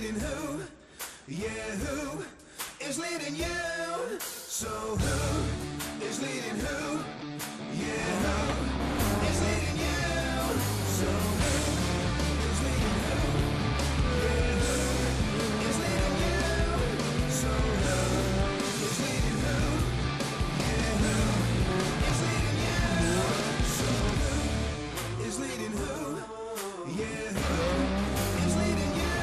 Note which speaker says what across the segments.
Speaker 1: leading who? Yeah, who is leading you? So who is leading who? Yeah, who is leading you? So who is leading who? Yeah, who is leading you? So who is leading who? Yeah, who is leading you? So who is leading who? Yeah, who is leading you?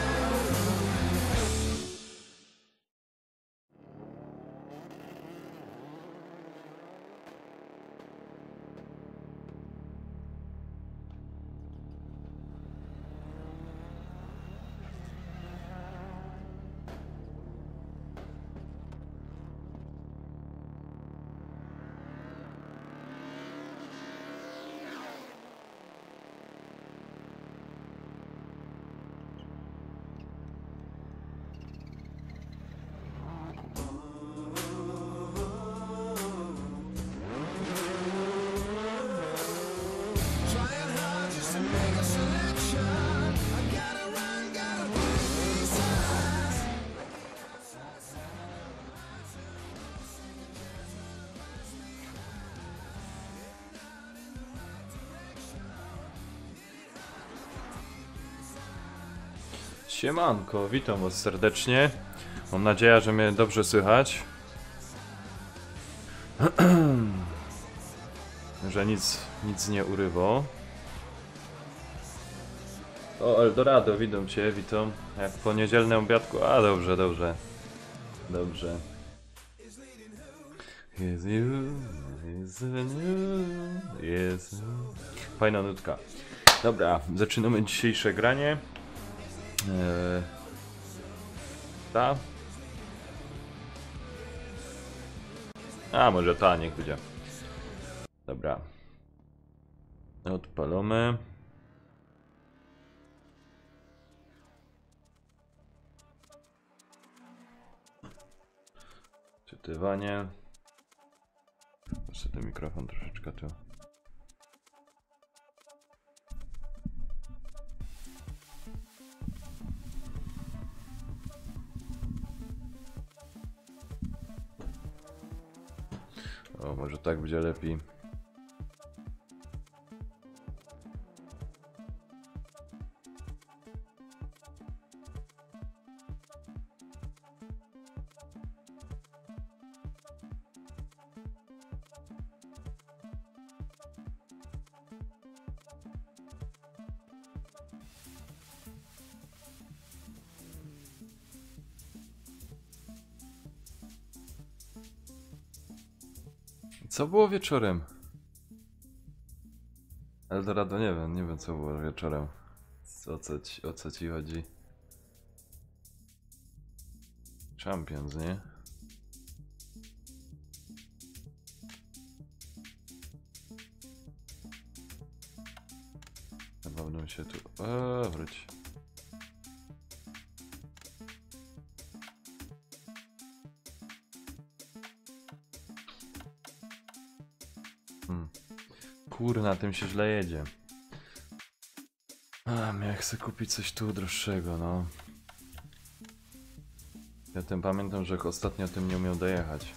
Speaker 1: Trying hard just to make a selection. I gotta run, gotta find these signs.
Speaker 2: Siemanko, witam was serdecznie. Mam nadzieję, że mnie dobrze słychać. Że nic nie urywa. O, Eldorado, witam cię, witam. Jak po niedzielnym obiadku. A, dobrze, dobrze. Dobrze. Is you, is you, is you. Fajna nutka. Dobra, zaczynamy dzisiejsze granie. Ta? A, może ta, niech będzie. Dobra. Odpalamy. Czytywanie. Jeszcze ten mikrofon troszeczkę tu. O, może tak będzie lepiej. Co było wieczorem? Eldorado, nie wiem co było wieczorem. O co ci chodzi? Champions, nie? Chyba będą się tu... wróć. Kurna, tym się źle jedzie. Ja chcę kupić coś tu droższego, no. Ja tym pamiętam, że ostatnio tym nie umiał dojechać.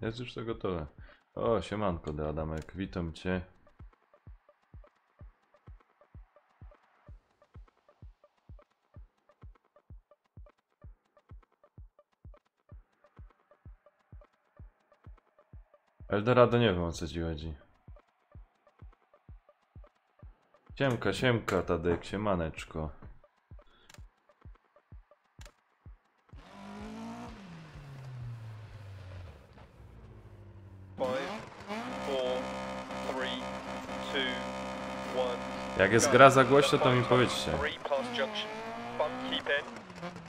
Speaker 2: Jest już to gotowe. O, siemanko, Adamek, witam cię. Eldorado, nie wiem o co ci chodzi. Siemka, Tadek, siemaneczko. Jak jest gra za głośno, to mi powiedzcie.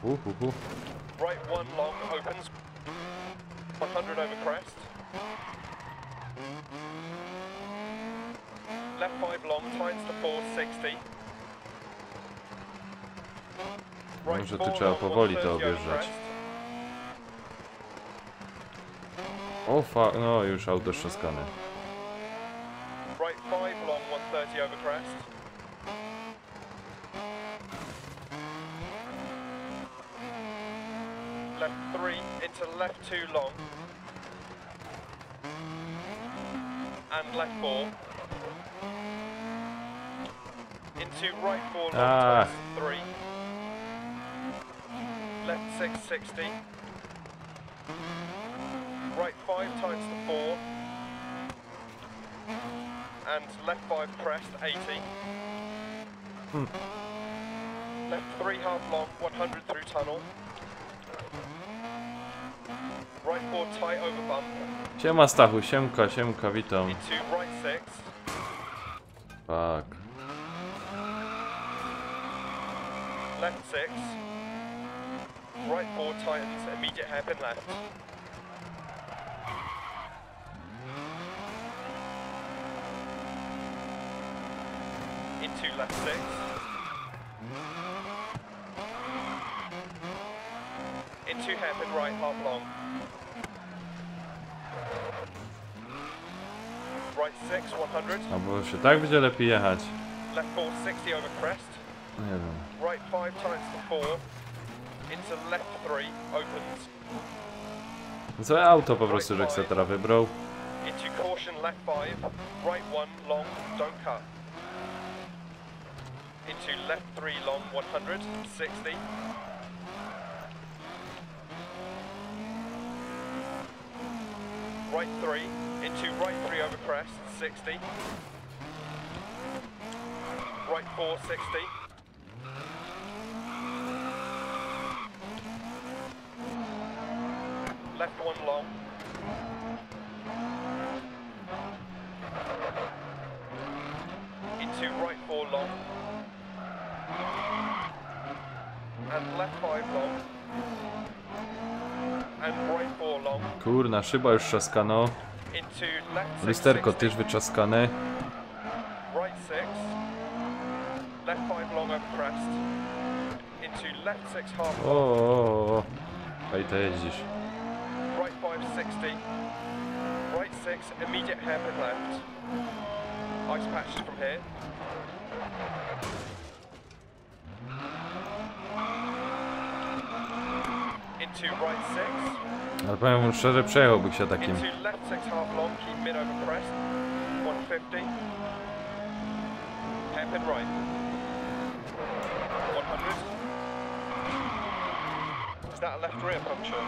Speaker 3: Right 1 long opens. 100 over crest. Left 5 long tightens to 460. Right
Speaker 2: Może
Speaker 3: 4
Speaker 2: tu trzeba
Speaker 3: long,
Speaker 2: powoli to
Speaker 3: 130 over
Speaker 2: objeżdżać.
Speaker 3: crest.
Speaker 2: O no już auto trzaskane.
Speaker 3: Right 5 long 130 over crest. Left 3 into left 2 long. And left 4. Into right 4 long, 3. Left 660. Right 5 times to 4. And left 5 crest, 80. Left 3 half long, 100 through tunnel. Right 4 tight over bump.
Speaker 2: Siema Stachu, siemka, witam.
Speaker 3: Into right 6.
Speaker 2: Fuck.
Speaker 3: Left 6. Right 4 tightens, immediate hairpin left. Into left 6. Into hairpin right half long. Right 6, 100.
Speaker 2: A bo się tak będzie lepiej jechać.
Speaker 3: Left 4, 60 over crest.
Speaker 2: Nie wiem.
Speaker 3: Right 5 times to 4. Into left 3, opens.
Speaker 2: Złe auto po prostu, że chcę teraz wybrał.
Speaker 3: Into caution left 5. Right 1 long, don't cut. Into left 3 long, 100, 60. Right 3, into right 3 over crest, 60. Right 4, 60. Left 1 long. Into right 4 long. And left 5 long. And right 4 long.
Speaker 2: Kurna, szyba już trzaskano.
Speaker 3: Into left 6,
Speaker 2: Lusterko
Speaker 3: 60.
Speaker 2: też wyczaskane.
Speaker 3: Right 6. Left 5 long over crest. Into left 6 half long.
Speaker 2: O. Ej, to jeździsz.
Speaker 3: Right 5, 60. Right 6, immediate hairpin left. Ice patches from here. Into right 6.
Speaker 2: Ale powiem mu szczerze, przejechałby się takim.
Speaker 3: Into left 6 half long, keep mid over crest. 150. Hairpin right. 100. Is that a left rear puncture?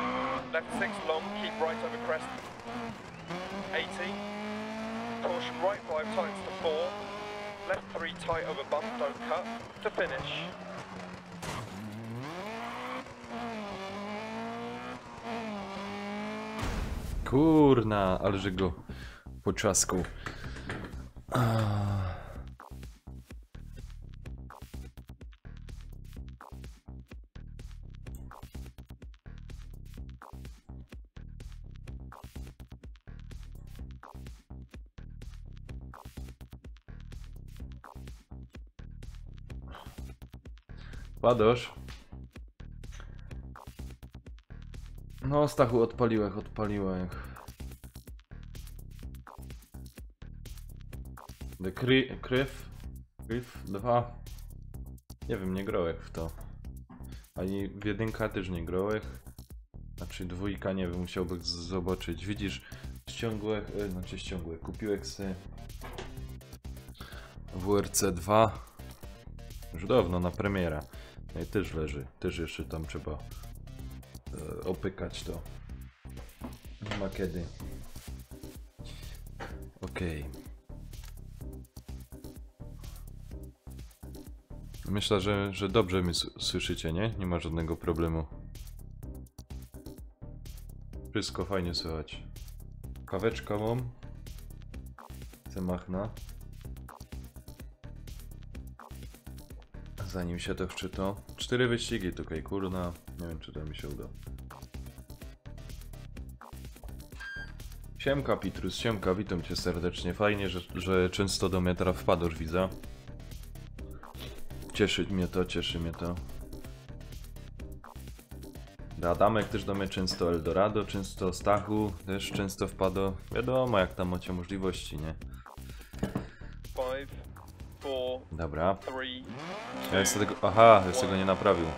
Speaker 3: Left 6 long, keep right over crest. 80. Caution right 5 tightens to 4. Left 3 tight over bump, don't cut. To finish.
Speaker 2: Kurna, ale że go potrzaskał. Padosz. No, Stachu, odpaliłeś. The Kryf 2. Nie wiem, nie grałeś w to. Ani w jedynka też nie grałeś. Znaczy dwójka, nie wiem, musiałbym zobaczyć. Widzisz, ściągłeś, kupiłeś sobie WRC 2. Już dawno na premiera. No i też leży, też jeszcze tam trzeba opykać to. Nie ma kiedy. Okej. Myślę, że dobrze mnie słyszycie, nie? Nie ma żadnego problemu. Wszystko fajnie słychać. Kaweczka mam. Zamachna. Zanim się to wczyta. 4 wyścigi tutaj, kurna. Nie wiem, czy to mi się uda. Siemka Pitrus, siemka, witam cię serdecznie. Fajnie, że często do mnie teraz wpadasz, widzę. Cieszy mnie to, cieszy mnie to. Adamek też do mnie często, Eldorado, często Stachu też często wpada. Wiadomo, jak tam macie możliwości, nie?
Speaker 3: 5, 4,
Speaker 2: Dobra.
Speaker 3: 3,
Speaker 2: Ja jeszcze tego... Aha, jeszcze go nie naprawił.
Speaker 3: go.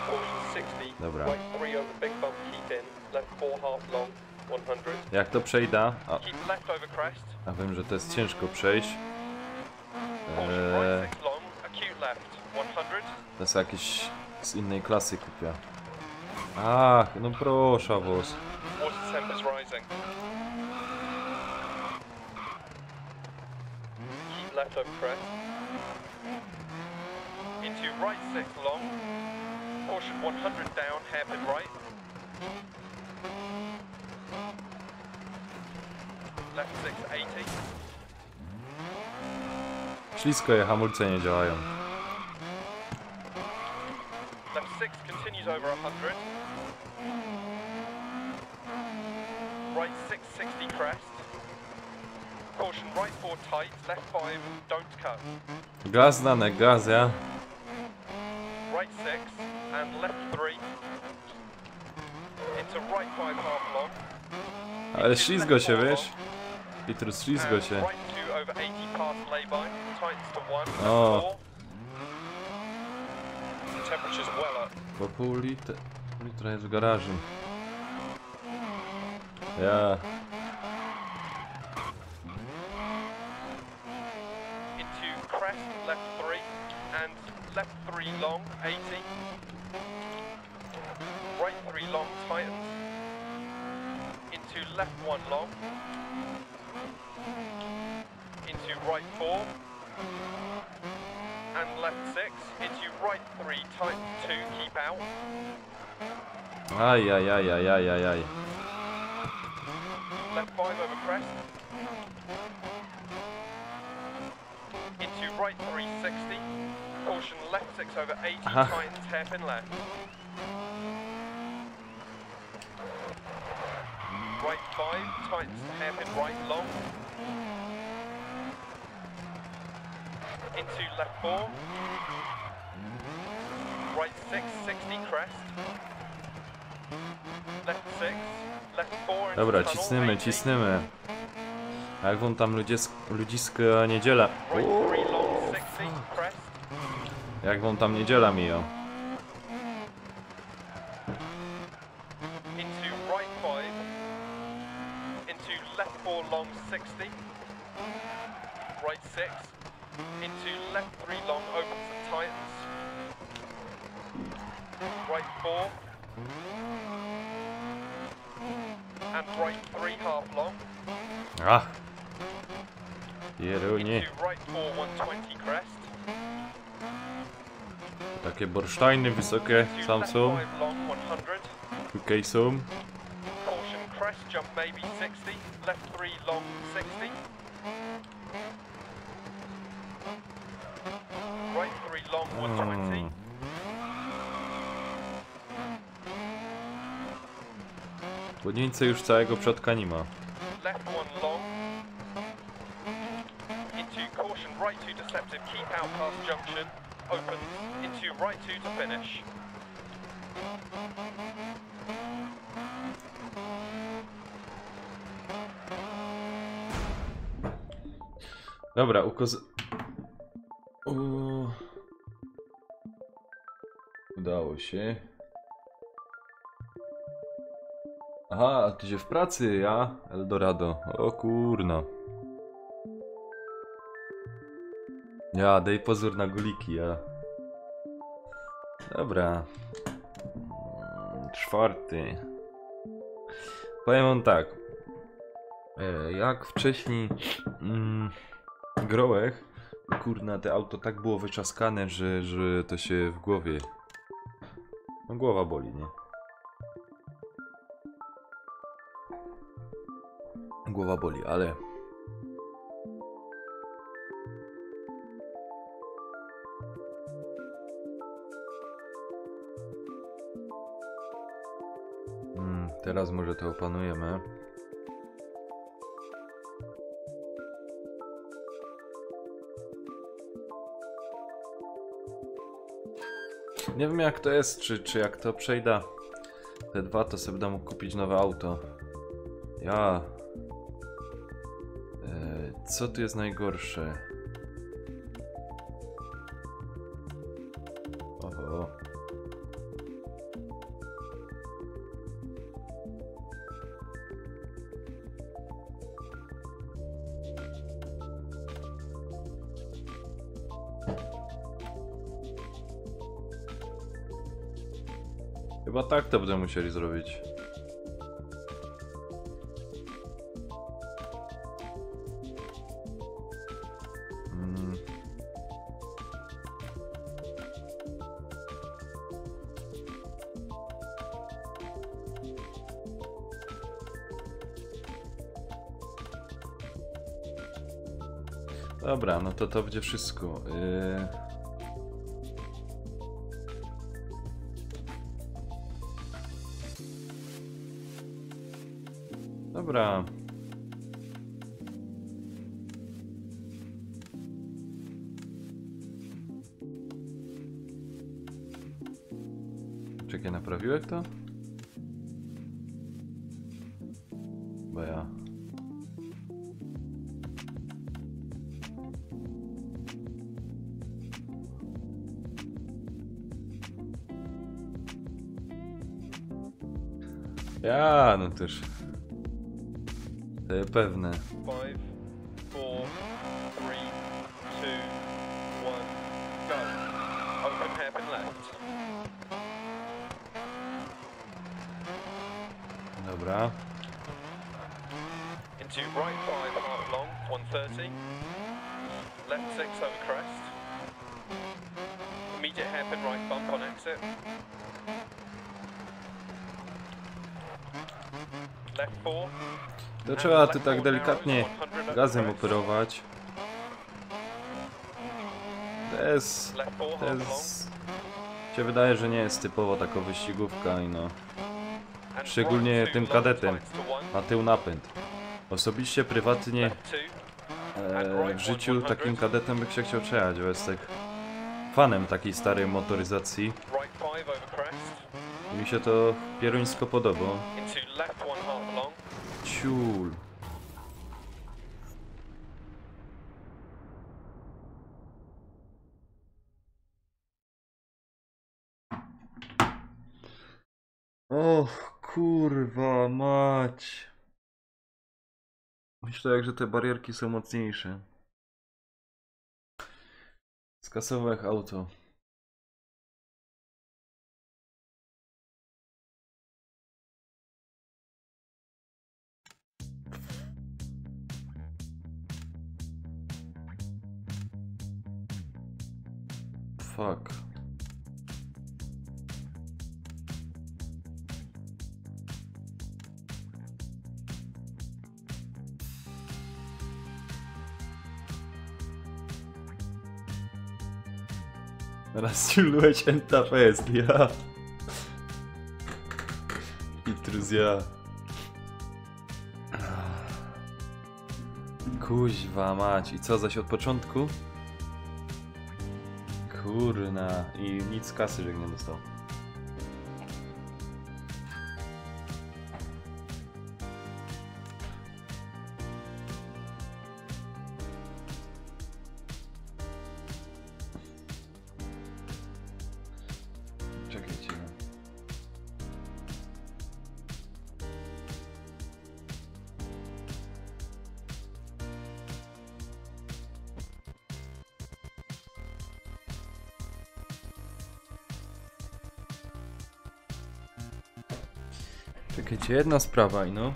Speaker 3: Caution 60.
Speaker 2: Dobra.
Speaker 3: Right 3 over big bump, keep in. Left 4 half long, 100.
Speaker 2: Jak to przejdę?
Speaker 3: Keep left over crest.
Speaker 2: A wiem, że to jest ciężko przejść.
Speaker 3: Caution right 6 long, acute left, 100.
Speaker 2: To jest jakieś z innej klasy kupię. Ach, no proszę was.
Speaker 3: Water temp is rising. Keep left over crest. Into right 6 long. Caution 100 down, hairpin right. Left 6 80.
Speaker 2: Ślisko je, hamulce nie działają.
Speaker 3: Left 6 continues over 100. Right 660 crest. Caution right 4 tight, left 5 don't cut.
Speaker 2: Gaz dane, gaz, ja.
Speaker 3: Right 6 and left 3. Into right 5 half long.
Speaker 2: Ale ślizgo się, wiesz? Pitrus, ślizgo
Speaker 3: And
Speaker 2: się.
Speaker 3: right 2 over 80 past lay-by. Tightens to 1, left
Speaker 2: Oh.
Speaker 3: 4. The temperature's well up.
Speaker 2: Po pół litra jest w garażu. Ja.
Speaker 3: Into crest, left 3, and left 3 long, 80. Right 3 long, tightens. Into left 1 long. Into right 4. And left 6. Into right 3, tightens 2, keep out.
Speaker 2: Aj, aj, aj, aj, aj, aj, aj.
Speaker 3: Left 5 over crest. Into right 360. Caution left 6 over 80,
Speaker 2: Aha.
Speaker 3: tightens hairpin left. Right 5, tightens to hairpin right long. Into left 4. Right 6, 60 crest. Left 6, left 4 into
Speaker 2: Dobra,
Speaker 3: tunnel,
Speaker 2: cisnymy,
Speaker 3: 80.
Speaker 2: cisnymy. A jak wam tam ludziska niedziela?
Speaker 3: Right 3 long, 60 crest.
Speaker 2: Jak wam tam niedziela mija?
Speaker 3: Into right 5. Into left 4 long, 60. Right 6. Into left 3 long, opens and tightens. Right 4. And right 3 half long.
Speaker 2: Ach! Pierunie.
Speaker 3: Into right 4 120 crest.
Speaker 2: Takie bursztajny wysokie
Speaker 3: Into
Speaker 2: tam
Speaker 3: left
Speaker 2: są.
Speaker 3: 5 long 100.
Speaker 2: Tutaj są.
Speaker 3: Caution crest jump maybe 60. Left 3 long 60. Right 3 long 120.
Speaker 2: Płynnicy już całego przodka nie ma.
Speaker 3: Left 1 long. Into caution right 2 deceptive, keep out past junction. Opens. Into right 2 to finish.
Speaker 2: Dobra, udało się. Aha, a ty się w pracy, ja? Eldorado. O kurno. Ja, daj pozór na guliki, ja. Dobra. 4. Powiem wam tak. Jak wcześniej grałem, kurna, te auto tak było wyczaskane, że to się w głowie... No głowa boli, nie? Głowa boli, ale... Teraz może to opanujemy. Nie wiem jak to jest, czy jak to przejdę te dwa, to sobie będę mógł kupić nowe auto. Ja... co tu jest najgorsze? Oho. Chyba tak to będę musieli zrobić. Dobra, no to będzie wszystko. Dobra. Czekaj, naprawiłeś to? Bo ja... Ja, no też. To pewne.
Speaker 3: 5, 4, 3, 2, 1, go. Open hairpin left.
Speaker 2: Dobra.
Speaker 3: Into right 5 half long, 130. Left 6 over crest. Immediate hairpin right bump on exit. Left 4.
Speaker 2: To trzeba tu tak delikatnie gazem operować. To jest... się wydaje, że nie jest typowo taka wyścigówka i no... Szczególnie tym kadetem. Na tył napęd. Osobiście, prywatnie... w życiu takim kadetem bym się chciał przejechać, bo jest tak... fanem takiej starej motoryzacji. Mi się to pieruńsko podoba. Ciul. Och, kurwa mać. Myślę, że te barierki są mocniejsze. Skasował auto. Fuck. Raz ciulłeś entafest, ja. Intruzja. Kuźwa mać. I co, zaś od początku? Kurna. I nic z kasy, że nie dostał. Czekajcie. Czekajcie, jedna sprawa i no.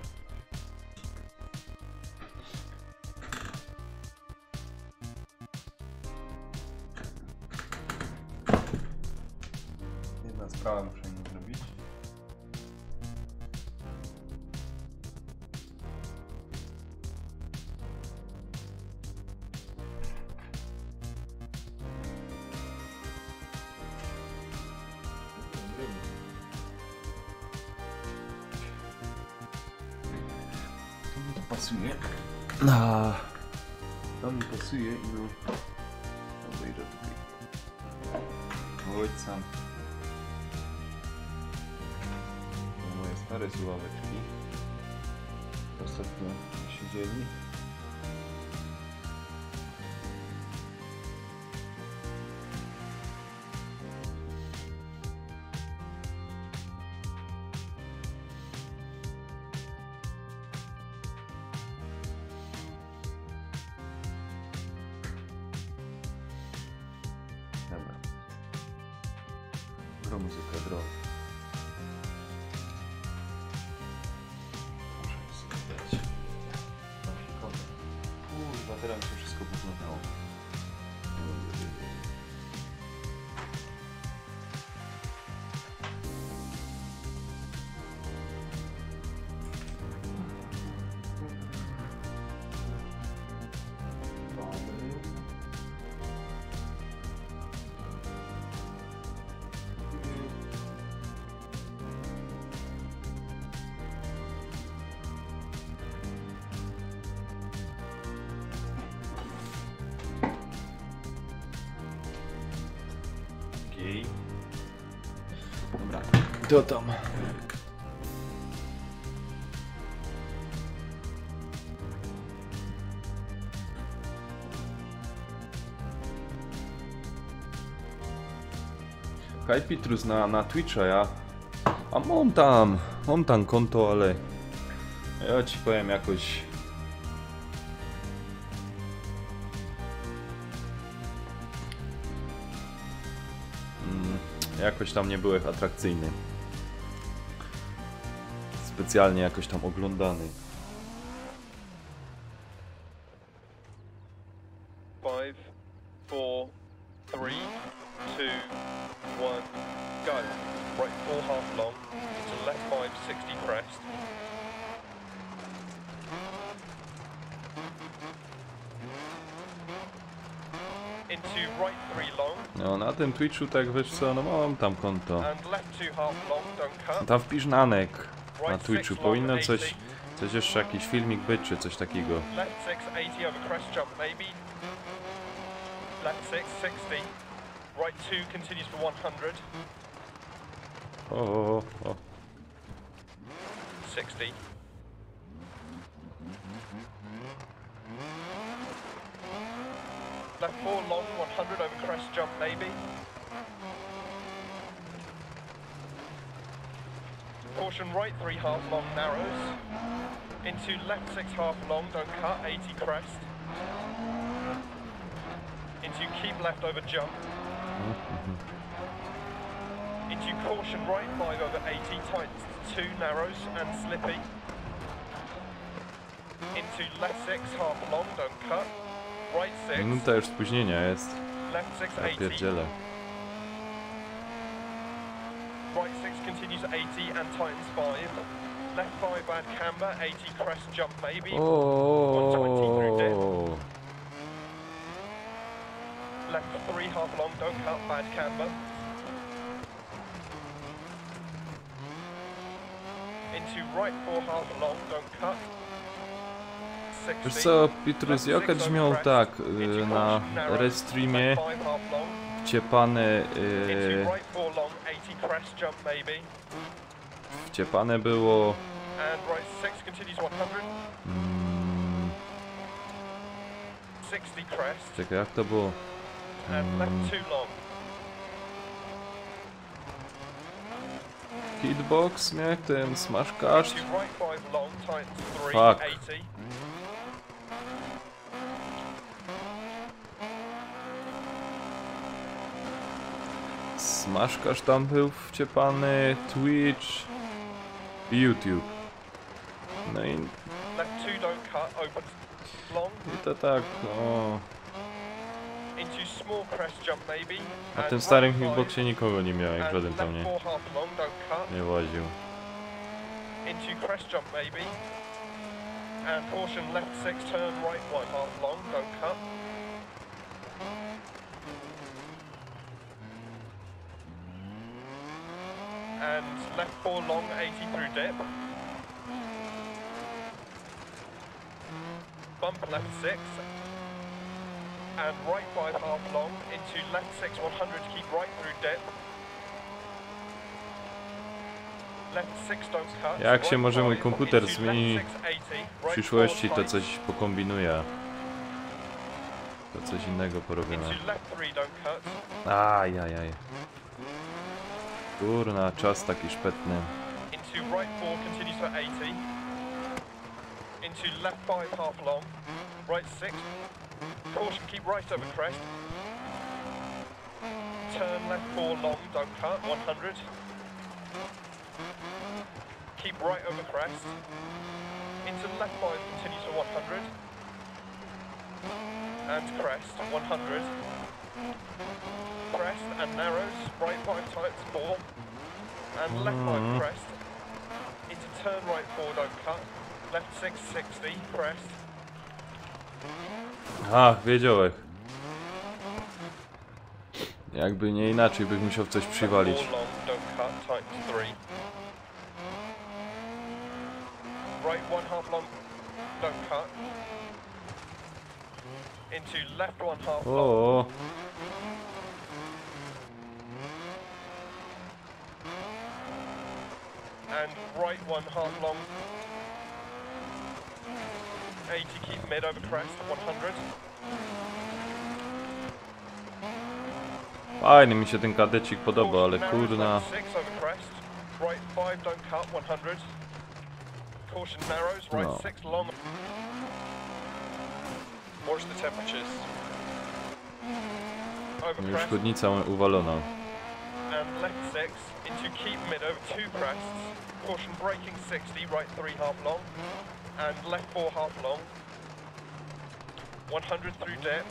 Speaker 2: Jedna sprawa muszę im zrobić. pasuje. To mi pasuje i no... Obejrzę tutaj. Ojca. Moje stare słuchaweczki. Ostatnio siedzieli. Dobra. Gro muzyka, gro. Muszę sobie dać. Kurwa, teraz mi się wszystko poplątało. Dobra, to tam. Kaj Pitrus na Twitcha, ja. A mam tam konto, ale ja ci powiem jakoś. Jakoś tam nie byłeś atrakcyjny. Specjalnie jakoś tam oglądany.
Speaker 3: 5, 4, 3, 2, 1, go. Right 4 half long, into left 5, 60 crest. Into right 3 long.
Speaker 2: No na tym Twitchu tak wiesz co, no mam tam konto.
Speaker 3: And left 2 half long, don't cut.
Speaker 2: Tam wpisz Nanek na
Speaker 3: Right
Speaker 2: Twitchu,
Speaker 3: 6
Speaker 2: powinno
Speaker 3: long,
Speaker 2: coś
Speaker 3: 80.
Speaker 2: jeszcze jakiś filmik być czy coś takiego.
Speaker 3: Left 6, 80 over crest jump maybe. Left 6, 60. Right 2 continues for 100.
Speaker 2: O.
Speaker 3: 60. Left 4 long, 100 over crest jump maybe. Caution right 3 half long narrows. Into left 6 half long, don't cut, 80 crest. Into keep left over jump. Into caution right 5 over 80, tightens to 2 narrows and slippy. Into left 6 half long, don't cut. Right 6.
Speaker 2: Minuta już spóźnienia jest.
Speaker 3: Left 6,
Speaker 2: Ja
Speaker 3: 80.
Speaker 2: pierdzielę.
Speaker 3: Right 6 continues 80 and tightens 5. Left 5 bad camber, 80 crest jump maybe. 120 through dip. Left 3 half long, don't cut, bad camber. Into right 4 half long, don't cut.
Speaker 2: Wiesz co, Pitrus, ja kiedyś miał tak na restreamie wciepane było czekaj, jak to było? Hitbox, nie? Ten smash cast. Fuck. Smashkasz tam był wciepany, Twitch i YouTube. No i to tak, no. Na tym starym hitboxie nikogo nie miałem, żaden tam nie łaził.
Speaker 3: Into crest jump maybe. And caution left 6 turn right 1 half long, don't cut. And left 4 long, 80 through dip. bump, left 6. And right 5 half long, into left 6 100, keep right through dip. Left 6 don't cut.
Speaker 2: Jak się
Speaker 3: right
Speaker 2: może mój
Speaker 3: 5,
Speaker 2: komputer
Speaker 3: into
Speaker 2: zmieni
Speaker 3: left 6, 80,
Speaker 2: w
Speaker 3: right
Speaker 2: przyszłości,
Speaker 3: 4
Speaker 2: to
Speaker 3: tight.
Speaker 2: coś pokombinuje. To coś innego porobimy.
Speaker 3: Into left 3 don't cut.
Speaker 2: Ajajaj. Kurna, czas taki szpetny.
Speaker 3: Into right 4 continues for 80. Into left 5 half long. Right 6. Caution, keep right over crest. Turn left 4 long, don't cut, 100. Keep right over crest. Into left 5 continues for 100. And crest, 100. Crest and narrows, right 5 tights, 4. And left 5 crest. Into turn right 4, don't cut. Left 6, 60, crest.
Speaker 2: Ach, wiedziałek. Jakby nie inaczej, bych musiał w coś przywalić.
Speaker 3: Left 4 long, don't cut, tightens 3. Right 1 half long, don't cut. Into left 1 half long.
Speaker 2: O,
Speaker 3: And right 1 half long. 80, keep mid over crest, 100.
Speaker 2: fajny mi się ten kadecik podoba, ale
Speaker 3: Caution, narrows,
Speaker 2: kurna.
Speaker 3: left 6 over crest. Right 5 don't cut, 100. Caution narrows, right
Speaker 2: No.
Speaker 3: 6 long. Watch the temperatures. Over
Speaker 2: Już
Speaker 3: crest.
Speaker 2: chłodnica uwalona.
Speaker 3: And left 6 into keep mid over 2 crests. Caution braking 60, right 3 half long. And left 4 half long. 100 through dip.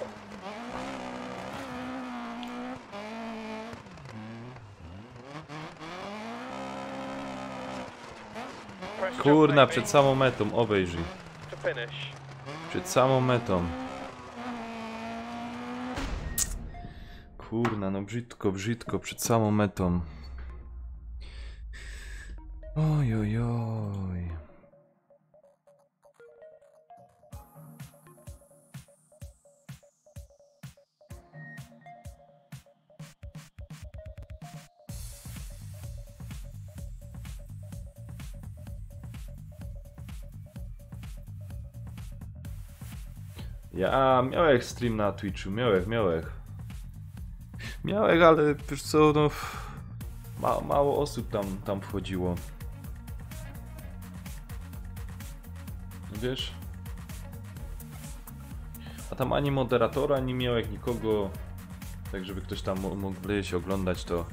Speaker 3: Crest jump
Speaker 2: Kurna,
Speaker 3: maybe
Speaker 2: przed samą metą, obejrzyj.
Speaker 3: to finish.
Speaker 2: Przed samą metą. Kurna, no brzydko, brzydko, przed samą metą. Oj, oj, oj. Ja miałem stream na Twitchu, miałem. Miałem, ale wiesz co, no... mało osób tam wchodziło. Wiesz? A tam ani moderatora, ani miałem nikogo. Tak, żeby ktoś tam mógł wleźć, oglądać to.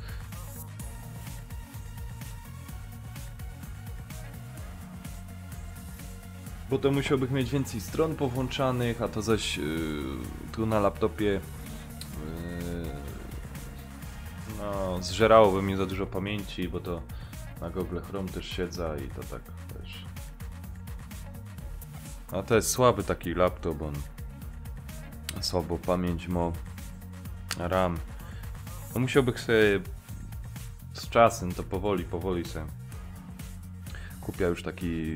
Speaker 2: Bo to musiałbym mieć więcej stron powłączanych, a to zaś tu na laptopie no, zżerałoby mi za dużo pamięci, bo to na Google Chrome też siedzę i to tak też. A to jest słaby taki laptop, on słabo pamięć ma, RAM. No musiałbym sobie z czasem to powoli sobie kupię już taki,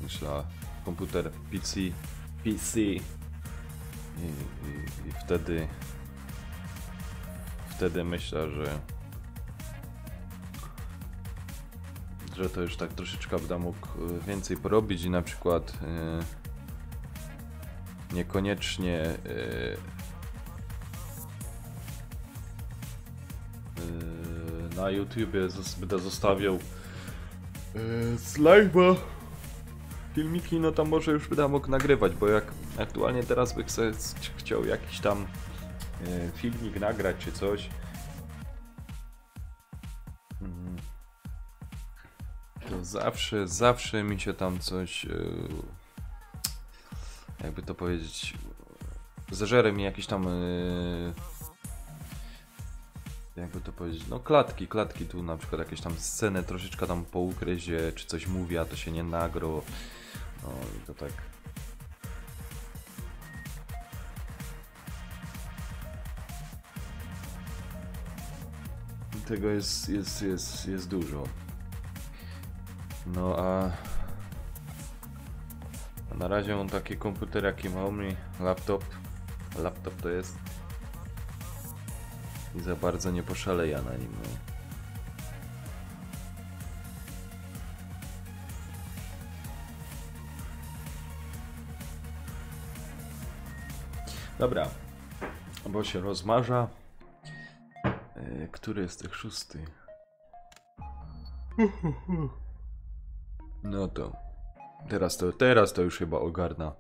Speaker 2: myślę, komputer PC i wtedy myślę, że to już tak troszeczkę będę mógł więcej porobić i na przykład niekoniecznie na YouTubie będę zostawiał z live'a filmiki, no tam może już będę mógł nagrywać, bo jak aktualnie teraz bych sobie chciał jakiś tam filmik nagrać czy coś, to zawsze mi się tam coś, jakby to powiedzieć, zażerę mi jakieś tam, jakby to powiedzieć, no klatki tu na przykład jakieś tam scenę troszeczkę tam po ukryzie, czy coś mówi, a to się nie nagro, no i to tak. Tego jest dużo. No a Na razie mam taki komputer jaki ma u mnie, laptop. Laptop to jest. I za bardzo nie poszaleja na nim. No. Dobra, bo się rozmarza. Który jest tych 6? No to teraz to już chyba ogarna.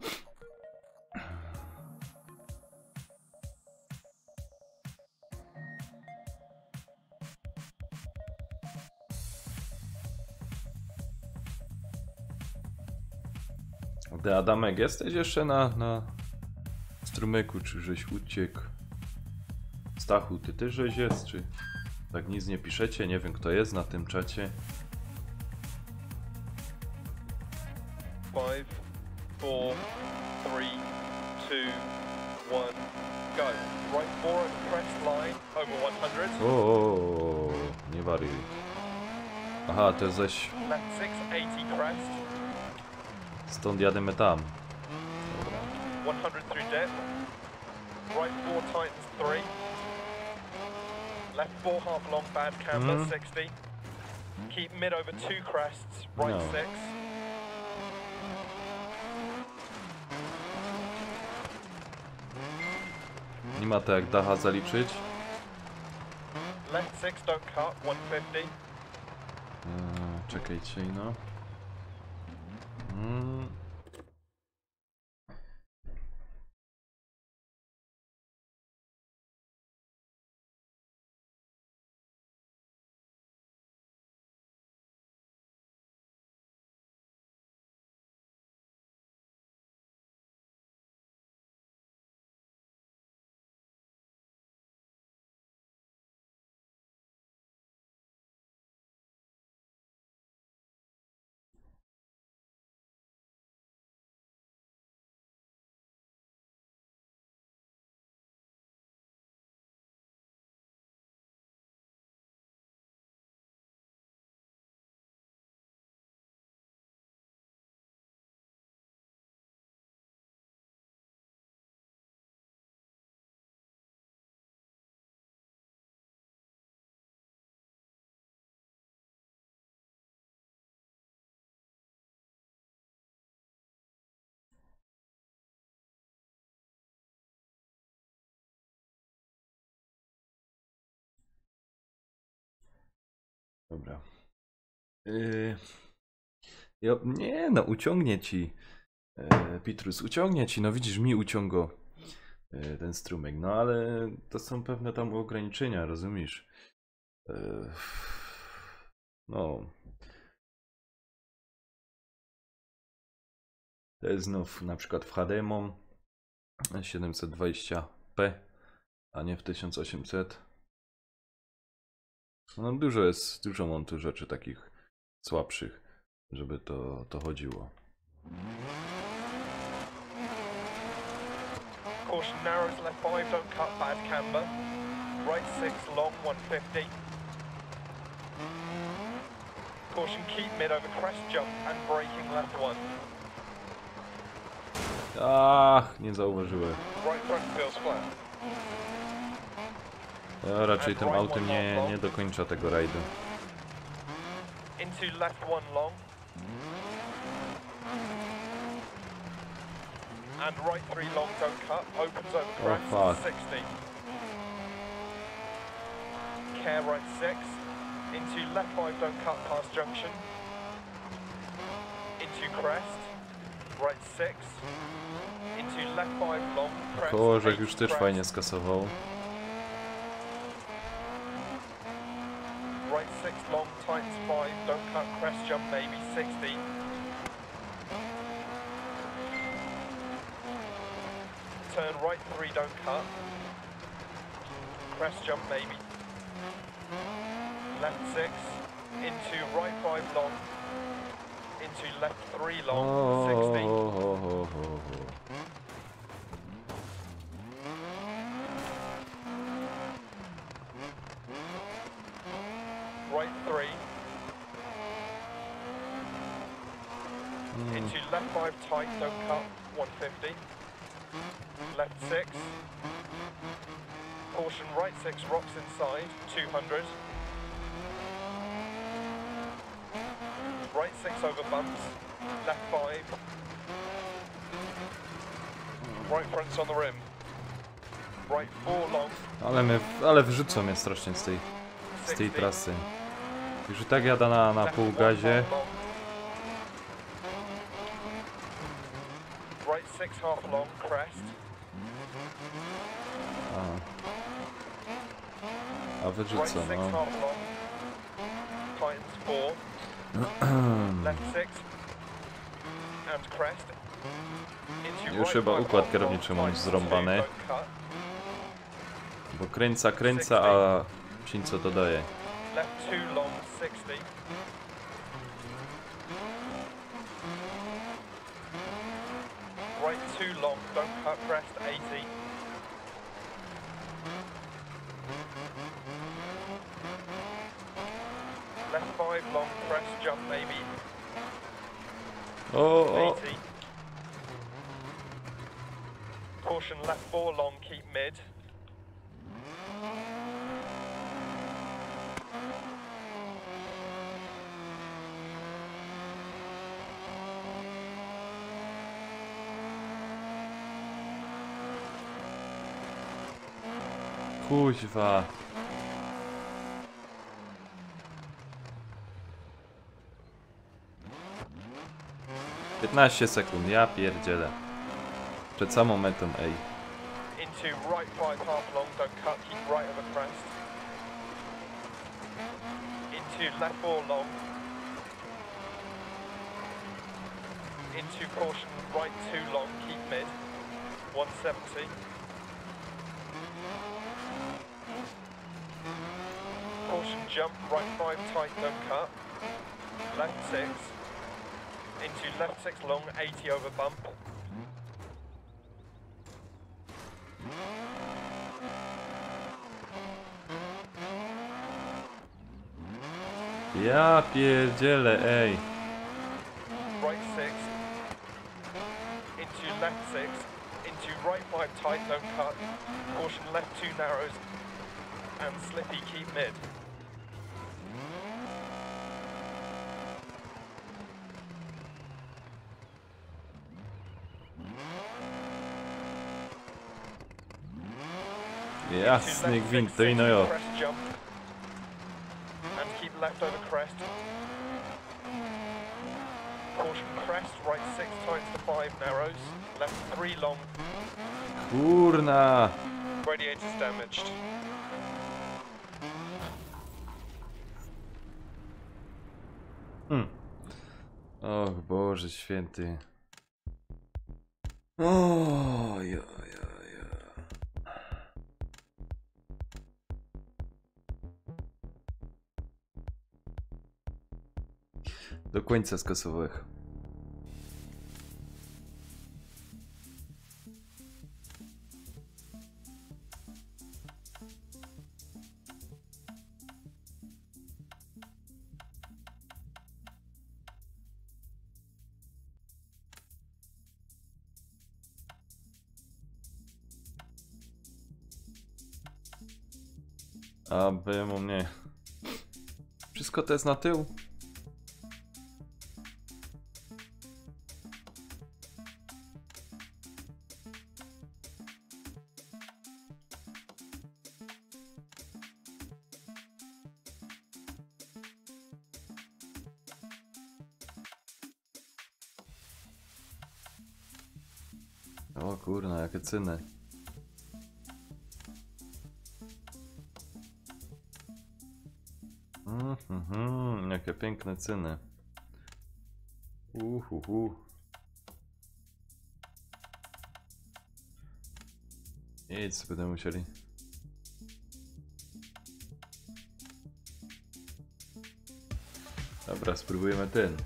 Speaker 2: Ty, Adamek, jesteś jeszcze na strumyku, czy żeś uciekł? Stachu, ty też żeś jest, czy tak nic nie piszecie? Nie wiem, kto jest na tym czacie.
Speaker 3: 5, 4, 3, 2, 1, go. Right 4 over crest line, over 100.
Speaker 2: O, nie wariuj. Aha, to jest zaś...
Speaker 3: Left 6, 80 crest.
Speaker 2: Stąd jademy tam. Dobra.
Speaker 3: 100 through dip. Right 4 tightens 3. Left 4 half long bad camber 60. Keep mid over 2 crests. Right
Speaker 2: No.
Speaker 3: 6.
Speaker 2: Nie ma to jak dacha zaliczyć.
Speaker 3: Left 6 don't cut 150.
Speaker 2: Czekajcie, no. Dobra. Nie no, uciągnie ci. Pitrus, uciągnie ci, no widzisz, mi uciągo ten strumyk, no ale to są pewne tam ograniczenia, rozumiesz? No. To jest znów na przykład w HDMI 720p, a nie w 1800. No dużo mam tu rzeczy takich słabszych, żeby to chodziło.
Speaker 3: Caution narrows left 5 don't cut bad camber. Right 6 long 150. Caution keep mid over crest jump and braking left 1.
Speaker 2: Ach, nie zauważyłem.
Speaker 3: Right front feels flat.
Speaker 2: Ja raczej tym autem nie dokończę tego rajdu.
Speaker 3: Into left 1 long. And right 3 long don't cut. Opens over crest
Speaker 2: fuck.
Speaker 3: 60. Care right 6. Into left 5 don't cut past junction. Into crest. Right 6. Into left 5 long crest.
Speaker 2: Kołożek już
Speaker 3: 80
Speaker 2: też
Speaker 3: crest.
Speaker 2: fajnie skasował.
Speaker 3: Right 6 long tightens 5 don't cut crest jump maybe 60. Turn right 3 don't cut. Crest jump maybe. Left 6 into right 5 long. Into left 3 long 60. Right 3. Into left 5 tight, don't cut, 150. Left 6. Caution, right 6, rocks inside, 200. Right 6 over bumps, left 5. Right front's on the rim. Right 4 long.
Speaker 2: Ale wyrzucą mnie strasznie z tej trasy. Już i tak jadę na pół gazie.
Speaker 3: Right 6 half long, crest.
Speaker 2: A wyrzucą,
Speaker 3: Right 6
Speaker 2: no.
Speaker 3: half long. Tightens 4. Left 6. And crest. Into
Speaker 2: Już
Speaker 3: right
Speaker 2: chyba
Speaker 3: 5
Speaker 2: układ
Speaker 3: half
Speaker 2: kierowniczy
Speaker 3: long,
Speaker 2: mam
Speaker 3: tightens
Speaker 2: zrąbany.
Speaker 3: 2, don't cut.
Speaker 2: Bo kręca, a ci co dodaje.
Speaker 3: Left 2 long, 60. Right 2 long, don't cut, crest, 80. Left 5 long, crest, jump maybe,
Speaker 2: O!
Speaker 3: 80. Caution, left 4 long, keep mid.
Speaker 2: Kuźwa. „15 sekund, ja pierdzielę. Przed samą metą, ej.
Speaker 3: Into right 5 half long, don't cut, keep right over crest. Into left 4 long. Into caution, right 2 long, keep mid. 170. Caution jump, right 5 tight, don't cut. Left 6. Into left 6 long, 80 over bump.
Speaker 2: Ja pierdzielę, ej.
Speaker 3: Right 6. Into left 6. Into right 5 tight, don't cut. Caution left 2 narrows. And slippy, keep mid.
Speaker 2: Jasny gwint, to ino jo.
Speaker 3: Crest jump. And keep left over crest. Caution crest, right 6 tights to 5 narrows. Left 3 long.
Speaker 2: Kurna.
Speaker 3: Radiator's damaged.
Speaker 2: Och Boże święty. Oj, oj, oj, oj. Do końca skasowych. A byłem u mnie. Wszystko to jest na tył. O kurna, jakie cyny. Jakie piękne cyny. Nic będę musieli. Dobra, spróbujemy ten.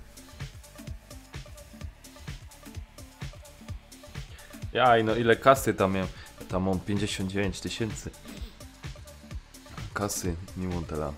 Speaker 2: Jaj, no ile kasy tam miałem? Tam mam 59 000 kasy, mimo tela.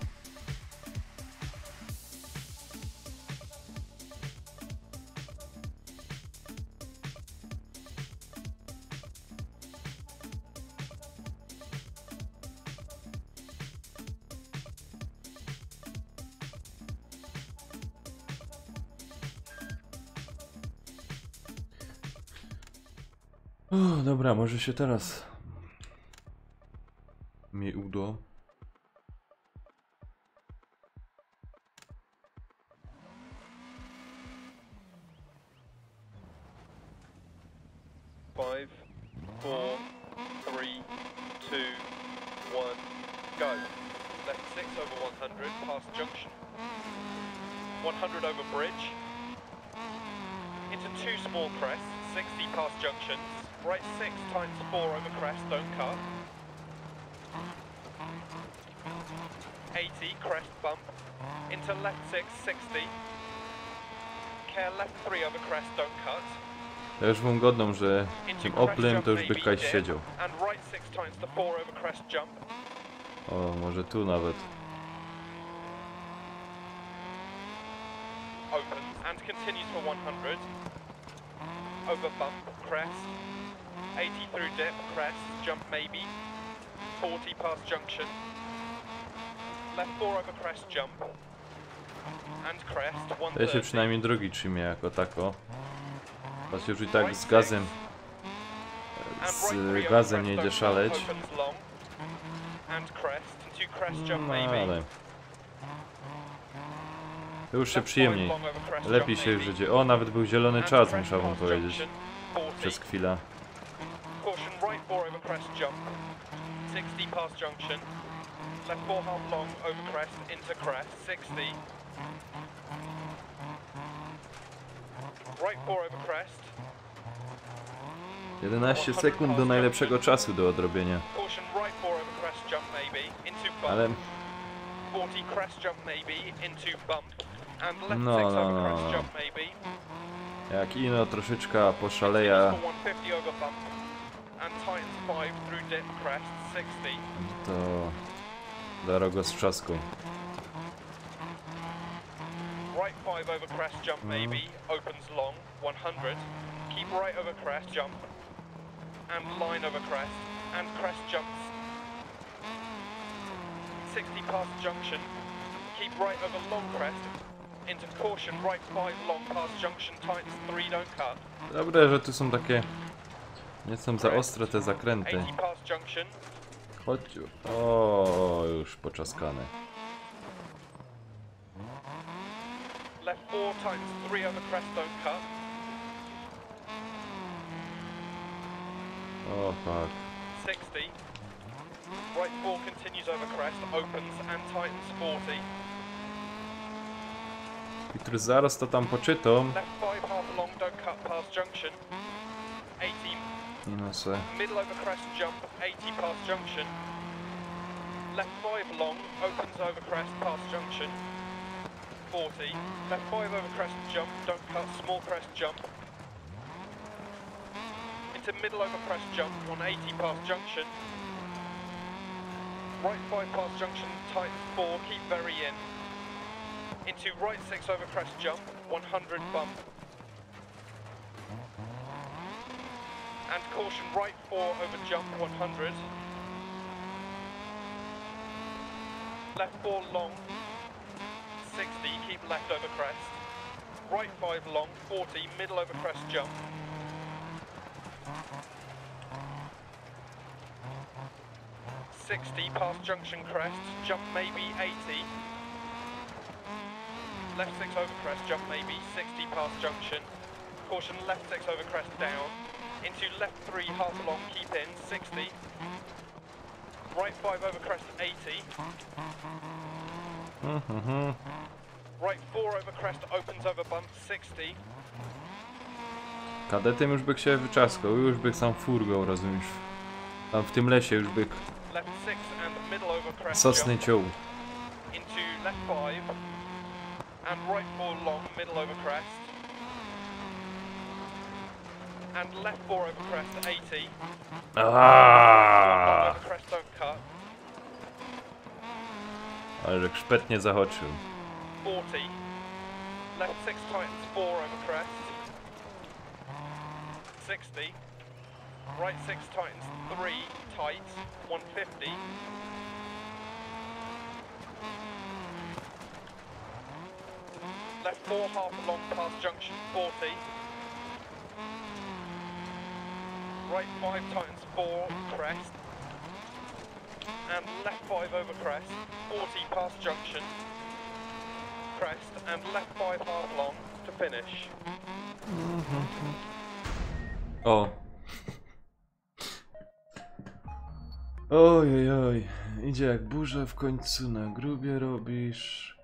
Speaker 2: O, dobra, może się teraz mi uda.
Speaker 3: Five, 4, 3, 2, 1, go. Left 6 over 100, past junction. 100 over bridge. Into 2 small crests, 60 past junctions. Right 6 times 4 over crest, don't cut. 80, crest bump. Into left 6, 60. Care left 3 over crest, don't cut.
Speaker 2: Ja już mam godną, że
Speaker 3: Into
Speaker 2: tym
Speaker 3: crest
Speaker 2: Oplem
Speaker 3: jump
Speaker 2: to już by
Speaker 3: maybe,
Speaker 2: Kaś
Speaker 3: dip.
Speaker 2: siedział.
Speaker 3: And right 6 times the 4 over crest jump.
Speaker 2: O, może tu nawet.
Speaker 3: Opens and continues for 100. Over bump, crest. 80 through dip, crest, jump maybe. 40 past junction. Left 4 over crest, jump. And crest,
Speaker 2: Ja się
Speaker 3: 130.
Speaker 2: przynajmniej drogi trzymie jako tako. Choć już i tak z gazem.
Speaker 3: And
Speaker 2: Z
Speaker 3: right 3 over
Speaker 2: gazem
Speaker 3: crest,
Speaker 2: nie idę
Speaker 3: don't
Speaker 2: szaleć.
Speaker 3: cut, opens long. And crest, into crest jump
Speaker 2: No
Speaker 3: maybe.
Speaker 2: ale to już się
Speaker 3: Left
Speaker 2: przyjemniej.
Speaker 3: 5 long over crest,
Speaker 2: Lepiej
Speaker 3: jump
Speaker 2: się już
Speaker 3: maybe.
Speaker 2: jedzie. O, nawet był zielony
Speaker 3: And
Speaker 2: czas,
Speaker 3: crest
Speaker 2: muszę wam
Speaker 3: past
Speaker 2: powiedzieć.
Speaker 3: junction, 40.
Speaker 2: Przez chwilę.
Speaker 3: Caution right 4 over crest jump. 60 past junction. Left 4 half long over crest into crest. 60. Right 4 over crest.
Speaker 2: 11 sekund do najlepszego czasu do odrobienia.
Speaker 3: Caution right 4 over crest jump maybe into bump.
Speaker 2: Ale
Speaker 3: 40 crest jump maybe into bump. And left
Speaker 2: No,
Speaker 3: 6
Speaker 2: no,
Speaker 3: over
Speaker 2: no,
Speaker 3: crest
Speaker 2: no.
Speaker 3: jump maybe.
Speaker 2: jak ino troszeczkę poszaleja,
Speaker 3: For 150 over bump. And tightens 5 through dip crest. 60.
Speaker 2: to dorogo z trzaską.
Speaker 3: Right 5 over crest jump maybe, opens long, 100. Keep right over crest jump. And line over crest. And crest jumps. 60 past junction. Keep right over long crest. Into caution, right 5 long past junction, tightens 3, don't cut.
Speaker 2: Dobre, że tu są takie... Nie są za ostre te zakręty.
Speaker 3: 80 past junction.
Speaker 2: Chodź. O, już poczaskane.
Speaker 3: Left 4 tightens 3 over crest, don't cut.
Speaker 2: O, fuck.
Speaker 3: 60. Right 4 continues over crest, opens and tightens 40.
Speaker 2: I który zaraz to tam poczytam.
Speaker 3: Left 5 half long, don't cut past junction. 80,
Speaker 2: Nie no se.
Speaker 3: middle over crest jump, 80 past junction. Left 5 long, opens over crest past junction. 40, left 5 over crest jump, don't cut, small crest jump. Into middle over crest jump, 180 past junction. Right 5 past junction, tightens 4, keep very in. Into right 6 over crest jump, 100 bump. And caution right 4 over jump, 100. Left 4 long, 60, keep left over crest. Right 5 long, 40, middle over crest jump. .60 past junction crest, jump maybe 80. Left 6 over crest, jump maybe 60 past junction. Caution left 6 over crest down. Into left 3 half long, keep in 60. Right 5 over crest 80. Right 4 over crest opens over bump 60.
Speaker 2: Kadetem już by się wyczaskał, już by sam furgą, rozumiesz? Tam w tym lesie już by
Speaker 3: Left 6 and middle over crest
Speaker 2: sosny
Speaker 3: jump.
Speaker 2: ciął.
Speaker 3: Into left 5 and right 4 long, middle over crest. And left 4 over crest 80.
Speaker 2: Aaaa!
Speaker 3: Over crest don't cut.
Speaker 2: Ale że szpetnie zahaczył.
Speaker 3: 40. Left 6 tightens 4 over crest. 60. Right 6 tightens 3 tight. 150. Left 4 half long past junction 40. right 5 tightens 4 crest. And left 5 over crest. 40 past junction. Crest and left 5 half long to finish.
Speaker 2: O. Oj, oj, oj. Idzie jak burza w końcu na grubie robisz.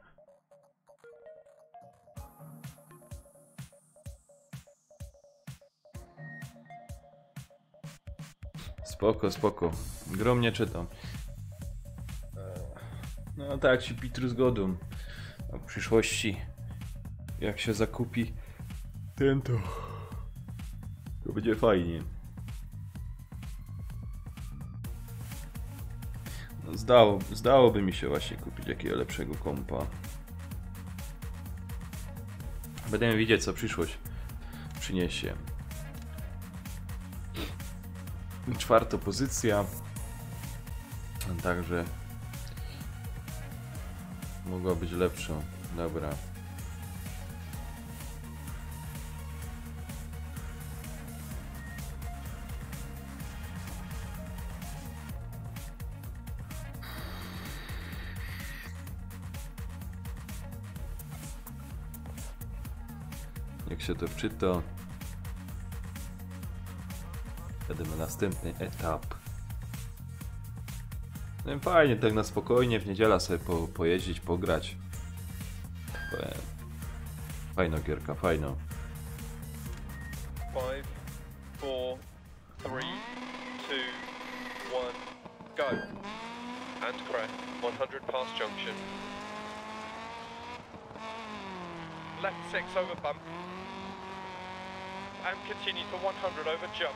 Speaker 2: Spoko, spoko. Grom nie czytam. No tak ci Pitru zgodą. A w przyszłości jak się zakupi ten to będzie fajnie. No zdałoby mi się właśnie kupić jakiegoś lepszego kompa. Będziemy widzieć co przyszłość przyniesie. 4. pozycja. Także mogła być lepszą. Dobra. Jak się to wczyta, jedziemy następny etap. No fajnie, tak na spokojnie w niedzielę sobie pojeździć, pograć. Fajna gierka, fajna.
Speaker 3: 5, 4, 3, 2, 1, go. And crest, 100 past junction. Left 6 over bump. And continue to 100 over jump.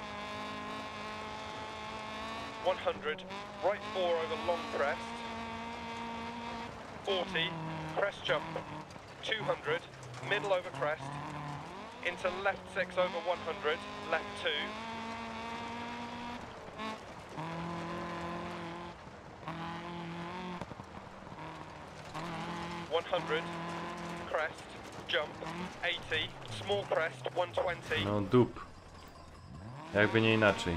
Speaker 3: 100, right 4 over long crest. 40, crest jump. 200, middle over crest. Into left 6 over 100, left 2. Crest, jump, 80, small crest, 120.
Speaker 2: No dup. Jakby nie inaczej.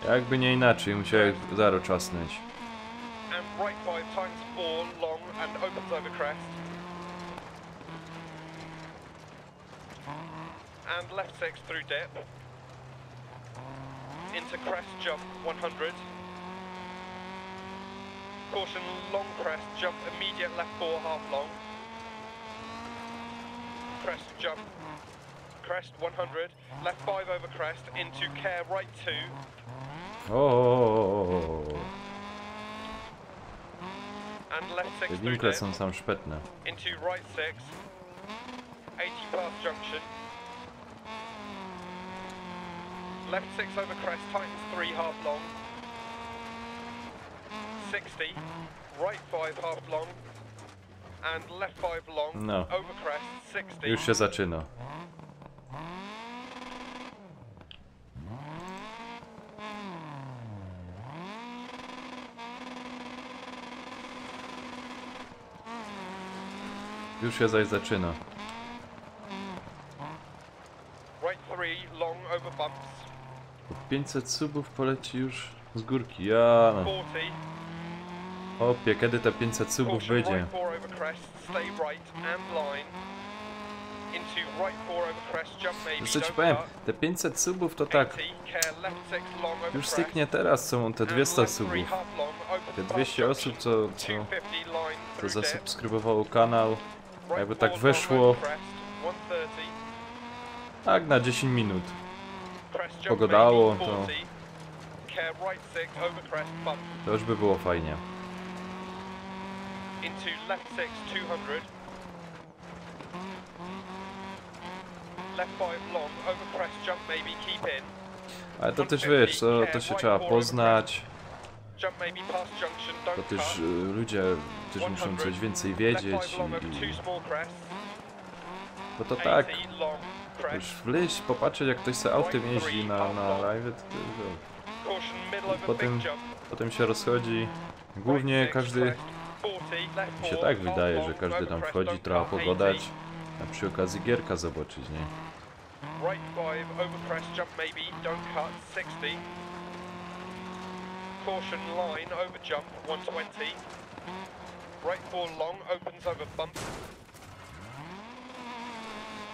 Speaker 2: Jakby nie inaczej, musiałem zero czasnąć.
Speaker 3: And right 5 times 4 long and opens over crest. And left 6 through dip. Into crest jump 100. Caution long crest jump immediate left 4 half long. Crest jump. Crest 100. Left 5 over crest into care right 2.
Speaker 2: O.
Speaker 3: And left 6 through
Speaker 2: Winkle
Speaker 3: dip.
Speaker 2: są sam szpetne.
Speaker 3: Into right 6. 80 past junction. Left 6 over crest, tightens 3 half long. 60. Right 5 half long. And left 5 long.
Speaker 2: No.
Speaker 3: Over crest, 60.
Speaker 2: Już się zaczyna. Już się zaś zaczyna.
Speaker 3: Right 3 long over bumps.
Speaker 2: 500 subów poleci już z górki. Ja no.
Speaker 3: 40.
Speaker 2: Opie, kiedy te 500 subów
Speaker 3: Caution
Speaker 2: wyjdzie?
Speaker 3: right 4 over crest, stay right and line. Into right 4 over crest, jump maybe.
Speaker 2: Już co ci
Speaker 3: don't
Speaker 2: powiem,
Speaker 3: cut.
Speaker 2: te 500 subów to tak,
Speaker 3: 80, care left 6 long over
Speaker 2: już
Speaker 3: crest.
Speaker 2: styknie teraz, są te 200
Speaker 3: And left 3
Speaker 2: subów.
Speaker 3: half long, open
Speaker 2: Te
Speaker 3: fast
Speaker 2: 200
Speaker 3: junction.
Speaker 2: osób, co
Speaker 3: 250 line through dip.
Speaker 2: zasubskrybowało kanał,
Speaker 3: Right
Speaker 2: jakby
Speaker 3: 4
Speaker 2: tak
Speaker 3: long
Speaker 2: weszło,
Speaker 3: over crest, 130.
Speaker 2: tak na 10 minut.
Speaker 3: Crest jump
Speaker 2: Pogadało,
Speaker 3: maybe
Speaker 2: to-
Speaker 3: 40. Care right 6 over crest bump.
Speaker 2: To już by było fajnie.
Speaker 3: Into left 6 200. Left 5 long over crest jump maybe keep in.
Speaker 2: Ale to też wiesz, to się trzeba poznać,
Speaker 3: Jump maybe past junction,
Speaker 2: to
Speaker 3: don't
Speaker 2: też
Speaker 3: cut.
Speaker 2: ludzie też muszą coś więcej
Speaker 3: Left
Speaker 2: wiedzieć
Speaker 3: 5 long over 2
Speaker 2: i
Speaker 3: small crests.
Speaker 2: bo to tak,
Speaker 3: 80 long
Speaker 2: już
Speaker 3: crest.
Speaker 2: wleźć, popatrzeć jak ktoś se autem jeździ na live, to
Speaker 3: Caution middle over
Speaker 2: potem-
Speaker 3: big jump.
Speaker 2: potem się rozchodzi. Głównie
Speaker 3: Right 6
Speaker 2: każdy
Speaker 3: crest, 40, left
Speaker 2: Mi się
Speaker 3: 4,
Speaker 2: tak
Speaker 3: half
Speaker 2: wydaje,
Speaker 3: long,
Speaker 2: że każdy
Speaker 3: over
Speaker 2: tam
Speaker 3: crest,
Speaker 2: wchodzi
Speaker 3: don't
Speaker 2: trochę
Speaker 3: cut,
Speaker 2: pogadać,
Speaker 3: 80.
Speaker 2: a przy okazji gierka zobaczyć, nie?
Speaker 3: Right 5, over crest, jump maybe, don't cut, 60. Caution line, over jump, 120. Right 4 long, opens over bump.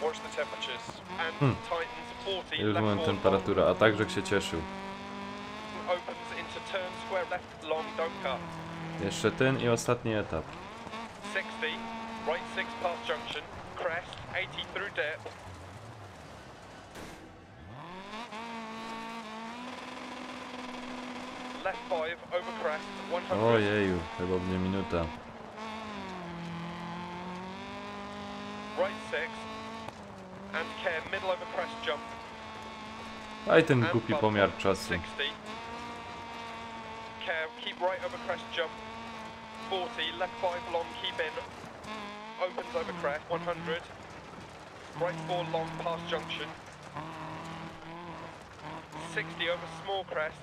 Speaker 3: Watch the temperatures. And tightens 40,
Speaker 2: Już
Speaker 3: left
Speaker 2: mam
Speaker 3: 4
Speaker 2: temperaturę, a tak, że się cieszył.
Speaker 3: long, opens into turn square, left long, don't cut.
Speaker 2: Jeszcze ten i ostatni etap.
Speaker 3: 60, right 6 past junction, crest, 80 through dip. Left 5, over crest, 100.
Speaker 2: Ojeju, chyba mnie minuta.
Speaker 3: Right 6, and care, middle over crest jump,
Speaker 2: Aj ten
Speaker 3: and
Speaker 2: głupi
Speaker 3: bump,
Speaker 2: pomiar czasu.
Speaker 3: 60. Care, keep right over crest jump, 40, left 5 long, keep in, opens over crest, 100. Right 4 long, past junction, 60 over small crest,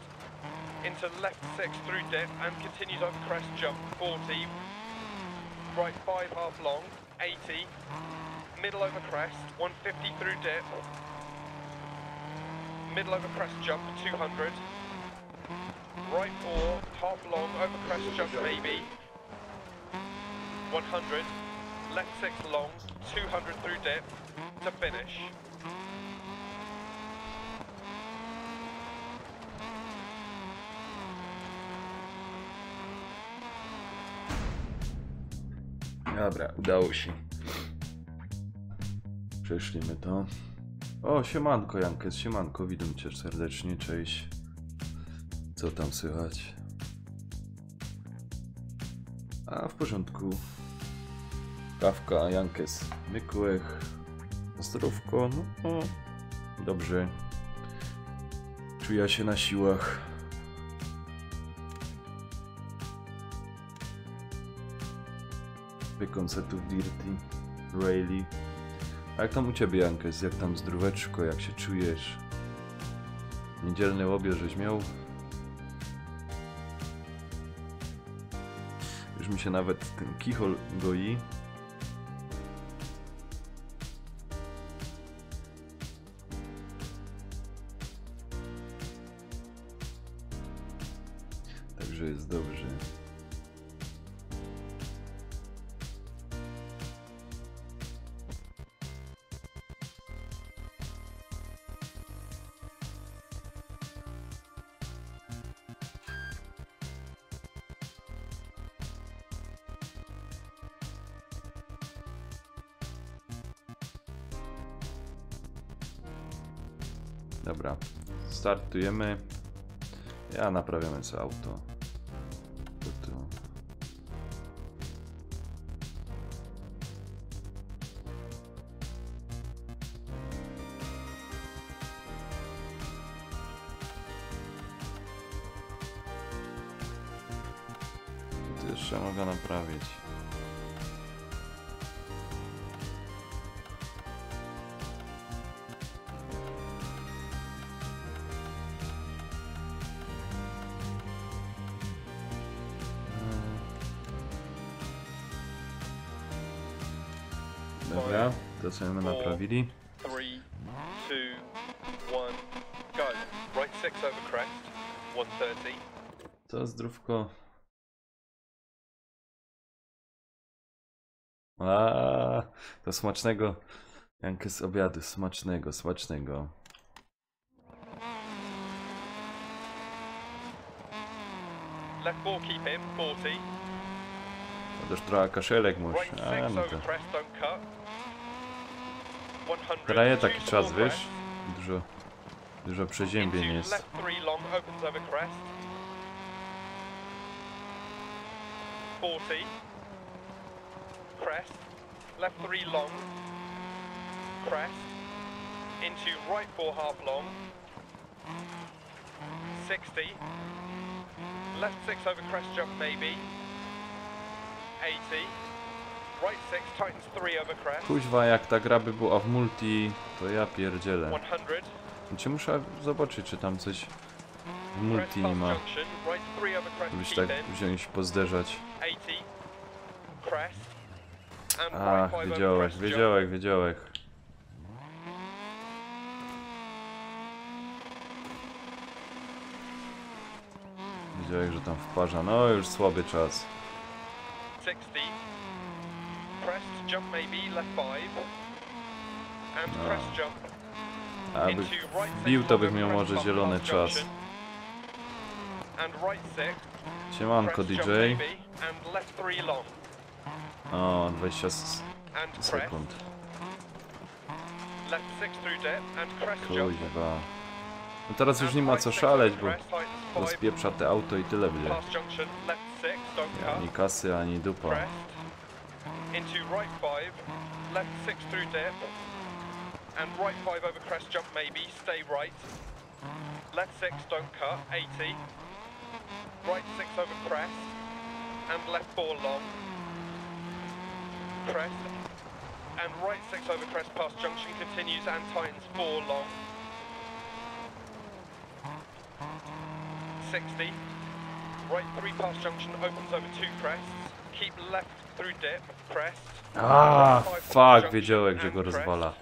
Speaker 3: into left 6 through dip, and continues over crest jump, 40. Right 5 half long, 80. Middle over crest, 150 through dip. Middle over crest jump, 200. Right 4, half long, over crest jump maybe. 100. Left 6 long, 200 through dip. To finish.
Speaker 2: Dobra, udało się. Przeszliśmy to. O, siemanko Jankes, siemanko, witam cię serdecznie, cześć. Co tam słychać? A, w porządku. Kawka, Jankes, Mykłech, zdrówko, no, dobrze. Czuję się na siłach. Koncertów Dirty, Rayleigh. A jak tam u ciebie, Jankes? Jak tam zdróweczko? Jak się czujesz? Niedzielny obiad żeś miał? Już mi się nawet ten kichol goi. Także jest dobrze. Dobra, startujemy. Ja naprawiamy sobie auto. Tu. Tu jeszcze mogę naprawić. Dobra, to co my naprawili.
Speaker 3: 3, 2, 1, go. Right 6 over crest, 130.
Speaker 2: To zdrówko. A, to smacznego. Jankes obiadu, smacznego, smacznego.
Speaker 3: Left 4 keep in, 40.
Speaker 2: Też trochę kaszelek musi.
Speaker 3: Right 6
Speaker 2: A, no to.
Speaker 3: over crest, don't cut. 100.
Speaker 2: Traje taki
Speaker 3: choose
Speaker 2: czas,
Speaker 3: small
Speaker 2: wiesz?
Speaker 3: crest.
Speaker 2: Dużo przeziębień
Speaker 3: Into
Speaker 2: jest.
Speaker 3: left 3 long, opens over crest. 40. Crest. Left 3 long. Crest. Into right 4 half long. 60. Left 6 over crest jump maybe. 80. Right 6 tightens 3 over crest.
Speaker 2: Kuźwa, jak ta gra by była w multi, to ja pierdzielę.
Speaker 3: 100.
Speaker 2: Czy muszę zobaczyć, czy tam coś w
Speaker 3: Crest
Speaker 2: multi nie
Speaker 3: past
Speaker 2: ma.
Speaker 3: junction. Right 3 over crest
Speaker 2: Żebyś
Speaker 3: keep
Speaker 2: tak
Speaker 3: in.
Speaker 2: wziąć, pozderzać.
Speaker 3: 80. crest. And right
Speaker 2: Ach,
Speaker 3: 5 over
Speaker 2: wiedziałek,
Speaker 3: crest jump.
Speaker 2: wiedziałek, wiedziałek. Wiedziałek, że tam wparza. No już słaby czas.
Speaker 3: 60. Crest jump maybe, left 5. And
Speaker 2: No.
Speaker 3: crest jump.
Speaker 2: Aby
Speaker 3: Into right 6
Speaker 2: bił, to
Speaker 3: over
Speaker 2: bym miał
Speaker 3: crest
Speaker 2: może
Speaker 3: bump
Speaker 2: zielony
Speaker 3: past
Speaker 2: czas.
Speaker 3: junction. And right 6.
Speaker 2: Siemanko
Speaker 3: Crest jump
Speaker 2: DJ.
Speaker 3: maybe. And left 3 long.
Speaker 2: O, 20
Speaker 3: And crest.
Speaker 2: sekund.
Speaker 3: Left 6 through dip. And crest jump.
Speaker 2: Kuźwa. No teraz już
Speaker 3: And
Speaker 2: nie ma
Speaker 3: right
Speaker 2: co
Speaker 3: 6
Speaker 2: szaleć,
Speaker 3: over
Speaker 2: bo
Speaker 3: crest, tightens 5.
Speaker 2: rozpieprza te auto i tyle będzie.
Speaker 3: Past junction, left 6, don't
Speaker 2: Ani
Speaker 3: cut.
Speaker 2: kasy, ani dupa.
Speaker 3: Crest. Into right 5. Left 6 through dip. And right 5 over crest jump maybe. Stay right. Left 6, don't cut. 80. Right 6 over crest. And left 4 long. Crest. And right 6 over crest past junction continues and tightens 4 long. 60. Right 3 past junction opens over 2 crests. Keep left through dip, crest.
Speaker 2: A,
Speaker 3: Right 5 past
Speaker 2: fuck,
Speaker 3: junction
Speaker 2: wiedziałek, że
Speaker 3: and
Speaker 2: go
Speaker 3: crest.
Speaker 2: rozwala.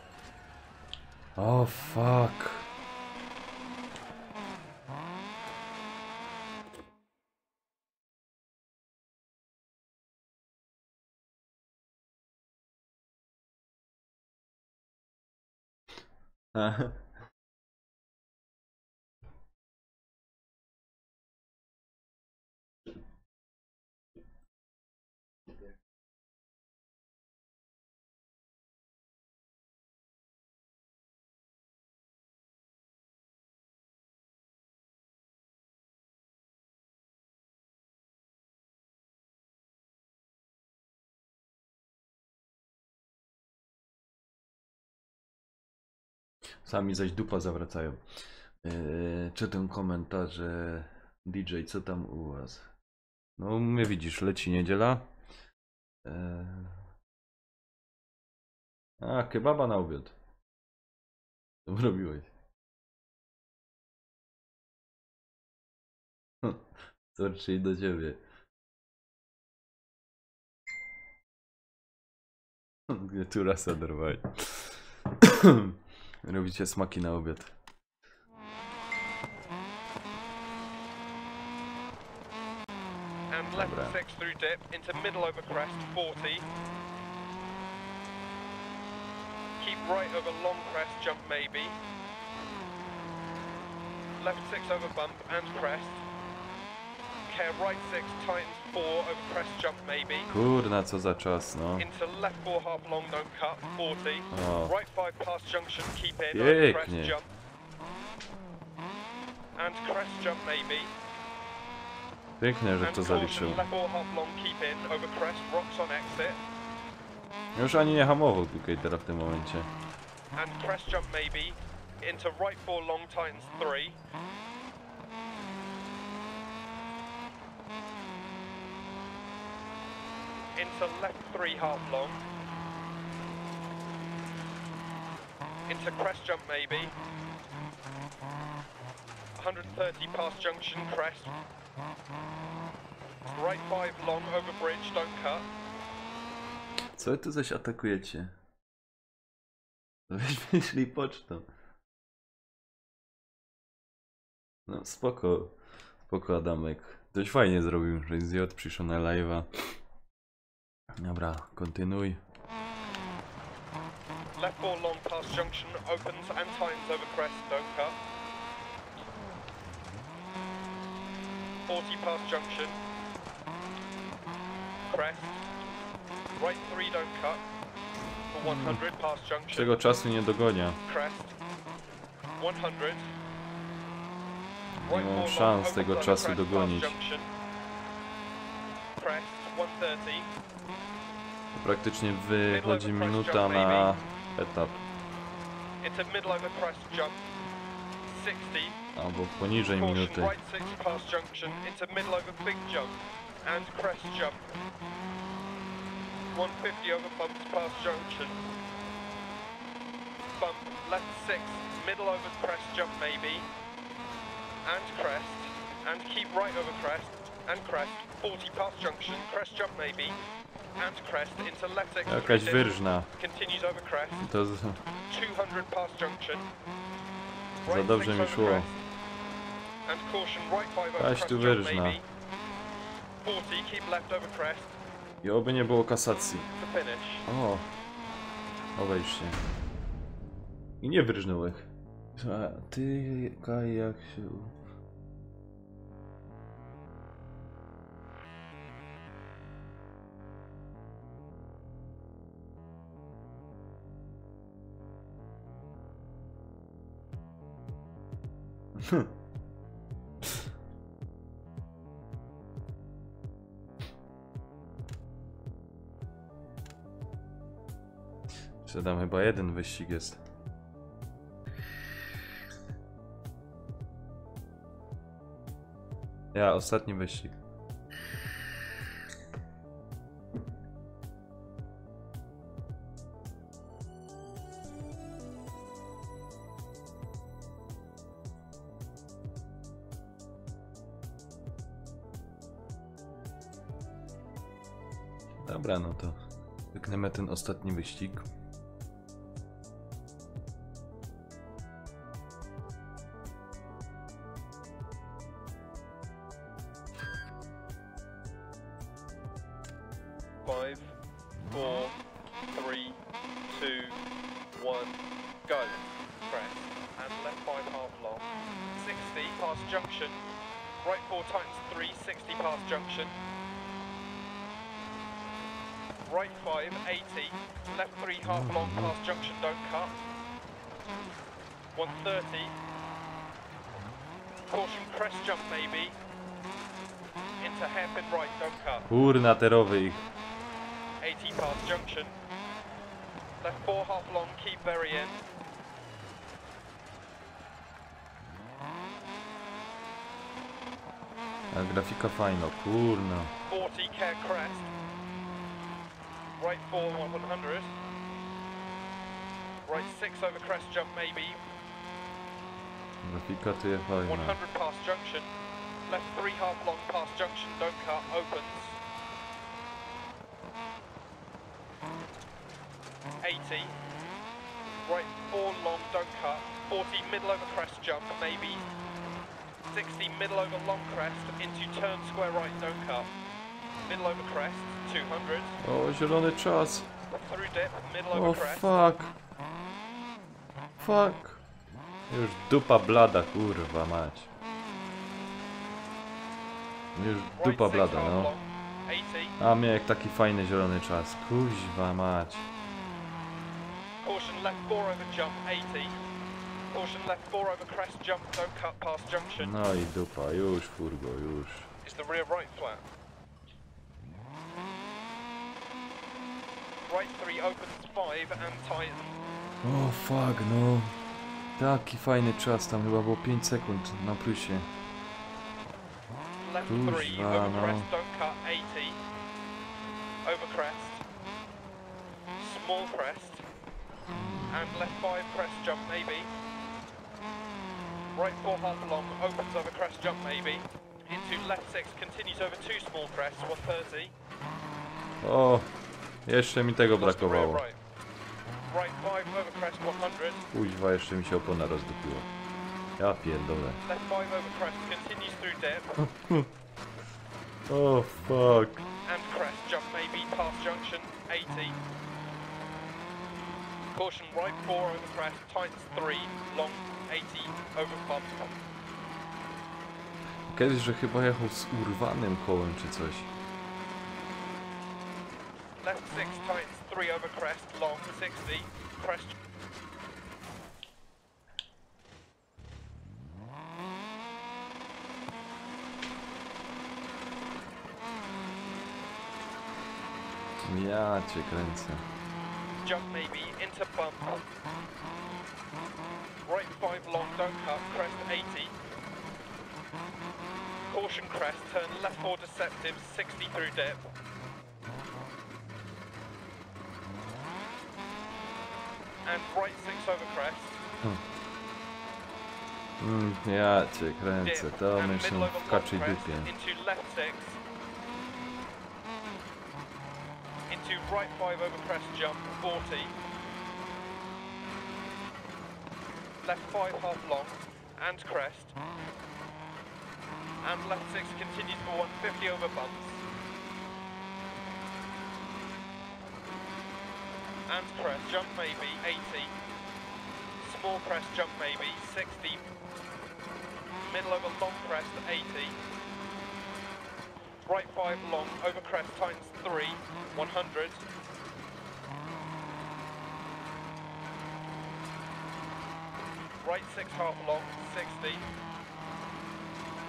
Speaker 2: O, fuck. Sami zaś dupa zawracają. Czytam komentarze. DJ, co tam u was? No, u mnie widzisz, leci niedziela. A, kebaba na obiad. Co robiłeś? Co, czyli do ciebie? Gdzie tu rasa dorwaj. Robicie smaki na obiad.
Speaker 3: And left
Speaker 2: Dobra.
Speaker 3: 6 through dip into middle over crest, 40. Keep right over long crest, jump maybe. Left 6 over bump and crest. Care right 6 tightens 4 over crest, jump maybe.
Speaker 2: Kurna, co za czas, no.
Speaker 3: Into left 4 half long, don't cut, 40.
Speaker 2: O,
Speaker 3: Right 5 past junction, keep in, over crest
Speaker 2: pięknie.
Speaker 3: jump. And crest jump maybe.
Speaker 2: Pięknie, że
Speaker 3: And
Speaker 2: to
Speaker 3: caution,
Speaker 2: zaliczył.
Speaker 3: left 4 half long, keep in, over crest, rocks on exit.
Speaker 2: Już ani nie hamował tutaj teraz w tym momencie.
Speaker 3: And crest jump maybe. Into right 4 long, tightens 3. Into left 3 half long. Into crest jump maybe. 130 past junction, crest. Right 5 long over bridge, don't cut.
Speaker 2: Co wy tu zaś atakujecie? Weźmy szli pocztą. No spoko. Spoko Adamek. Dość fajnie zrobił, że zjadł, przyszł na live'a. Dobra, kontynuuj.
Speaker 3: Left 4 long past junction, opens and tightens over crest, don't cut. 40 past junction. Crest. Right 3 don't cut. For 100 past junction.
Speaker 2: Tego czasu nie dogonia.
Speaker 3: Crest. 100.
Speaker 2: Nie
Speaker 3: Right
Speaker 2: mam
Speaker 3: 4
Speaker 2: szans
Speaker 3: long,
Speaker 2: tego
Speaker 3: opens
Speaker 2: czasu
Speaker 3: over crest
Speaker 2: dogonić.
Speaker 3: past junction. Crest. 130.
Speaker 2: Praktycznie wychodzi minuta na etap.
Speaker 3: Into middle over crest jump. 60.
Speaker 2: Albo poniżej
Speaker 3: Caution,
Speaker 2: minuty.
Speaker 3: right 6 past junction, into middle over big jump, and crest jump. 150 over bumps past junction. Bump, left 6, middle over crest jump maybe, and crest, and keep right over crest, and crest, 40 past junction, crest jump maybe, and crest into left 6.
Speaker 2: Jakaś wyrżna.
Speaker 3: Continues over crest.
Speaker 2: To
Speaker 3: 200 past junction.
Speaker 2: za dobrze mi szło.
Speaker 3: And caution right 5 over
Speaker 2: Weź
Speaker 3: crest
Speaker 2: tu
Speaker 3: jump
Speaker 2: wyrżna.
Speaker 3: maybe. 40, keep left over crest
Speaker 2: I oby nie było kasacji.
Speaker 3: to finish.
Speaker 2: O! Obejście. I nie wyrżnąłeś. A ty, Kaj, jak się... Jeszcze tam chyba jeden wyścig jest. Ja, ostatni wyścig. Dobra, no to wyknemy ten ostatni wyścig.
Speaker 3: Five, 4, 3, 2, 1, go. Crest and left 5 half long. 60 past junction. Right 4 tightens 3, 60 past junction. Right 5, 80. Left 3 half long past junction, don't cut. 130. Caution crest jump maybe. Into hairpin right, don't cut.
Speaker 2: Kurna, terowy ich.
Speaker 3: 80 past junction. Left 4 half long, keep very in.
Speaker 2: A grafika fajna, kurna.
Speaker 3: 40 care crest. Right 4 100. Right 6 over crest jump maybe.
Speaker 2: Grafika tu jest
Speaker 3: 100
Speaker 2: fajna.
Speaker 3: past junction. Left 3 half long past junction, don't cut, opens. 80. Right 4 long, don't cut. 40 middle over crest jump maybe. 60 middle over long crest into turn square right, don't cut. Middle over crest, 200.
Speaker 2: O, zielony czas.
Speaker 3: Through dip, middle
Speaker 2: O,
Speaker 3: over crest.
Speaker 2: fuck. Fuck. Już dupa blada, kurwa mać. Już
Speaker 3: Right
Speaker 2: dupa
Speaker 3: 6
Speaker 2: blada,
Speaker 3: half
Speaker 2: no.
Speaker 3: long, 80.
Speaker 2: A miał jak taki fajny zielony czas. Kuźwa mać.
Speaker 3: Caution left 4 over jump, 80. Caution left 4 over crest jump, don't cut past junction.
Speaker 2: No i dupa, już furgo, już.
Speaker 3: Is the rear right flat? Right 3 opens 5 and tightens.
Speaker 2: O fuck, no. Taki fajny czas, tam chyba było 5 sekund na plusie.
Speaker 3: Left 3
Speaker 2: Kuźwa,
Speaker 3: over
Speaker 2: no.
Speaker 3: crest, don't cut, 80. Over crest. Small crest. And left 5 crest jump maybe. Right 4 half long, opens over crest jump maybe. Into left 6, continues over 2 small crests, 130.
Speaker 2: O, jeszcze mi tego
Speaker 3: Lost the rear
Speaker 2: brakowało.
Speaker 3: right. Right 5 over crest, 100.
Speaker 2: Kuźwa, jeszcze mi się opona rozdupiła. Ja pierdolę.
Speaker 3: Left 5 over crest, continues through dip.
Speaker 2: O fuck.
Speaker 3: And crest jump maybe past junction, 80. Caution right 4 over crest, tightens 3, long 80 over bump.
Speaker 2: Kiedyś, że chyba jechał z urwanym kołem czy coś.
Speaker 3: Left 6 tightens 3 over crest, long 60, crest.
Speaker 2: Ja cię kręcę.
Speaker 3: Jump maybe into bump. Right 5 long, don't cut, crest 80. Caution crest, turn left 4 deceptive, 60 through dip. And right 6 over crest.
Speaker 2: Ja cię kręcę,
Speaker 3: Dip.
Speaker 2: to
Speaker 3: And
Speaker 2: myślę
Speaker 3: middle over
Speaker 2: w
Speaker 3: long
Speaker 2: kaczej
Speaker 3: crest
Speaker 2: dupie.
Speaker 3: into left 6. Into right 5 over crest jump, 40. Left 5 half long, and crest. And left 6 continues for 150 over bumps. And crest, jump maybe, 80. Small crest, jump maybe, 60. Middle over long crest, 80. Right 5 long, over crest times 3, 100. Right 6 half long, 60.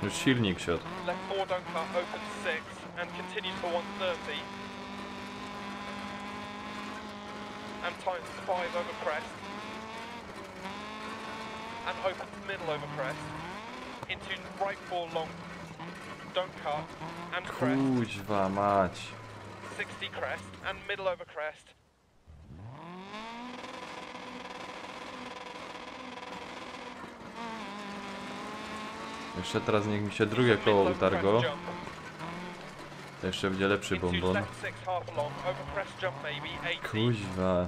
Speaker 2: Już silnik siadł.
Speaker 3: Left 4 don't cut, open 6, and continues for 130. And times 5 over crest. And opens middle over crest. Into right 4 long, don't cut, and crest.
Speaker 2: Kuźwa mać.
Speaker 3: 60 crest, and middle over crest.
Speaker 2: Jeszcze teraz niech mi się drugie koło utargo. To jeszcze będzie lepszy bonbon. Kuźwa.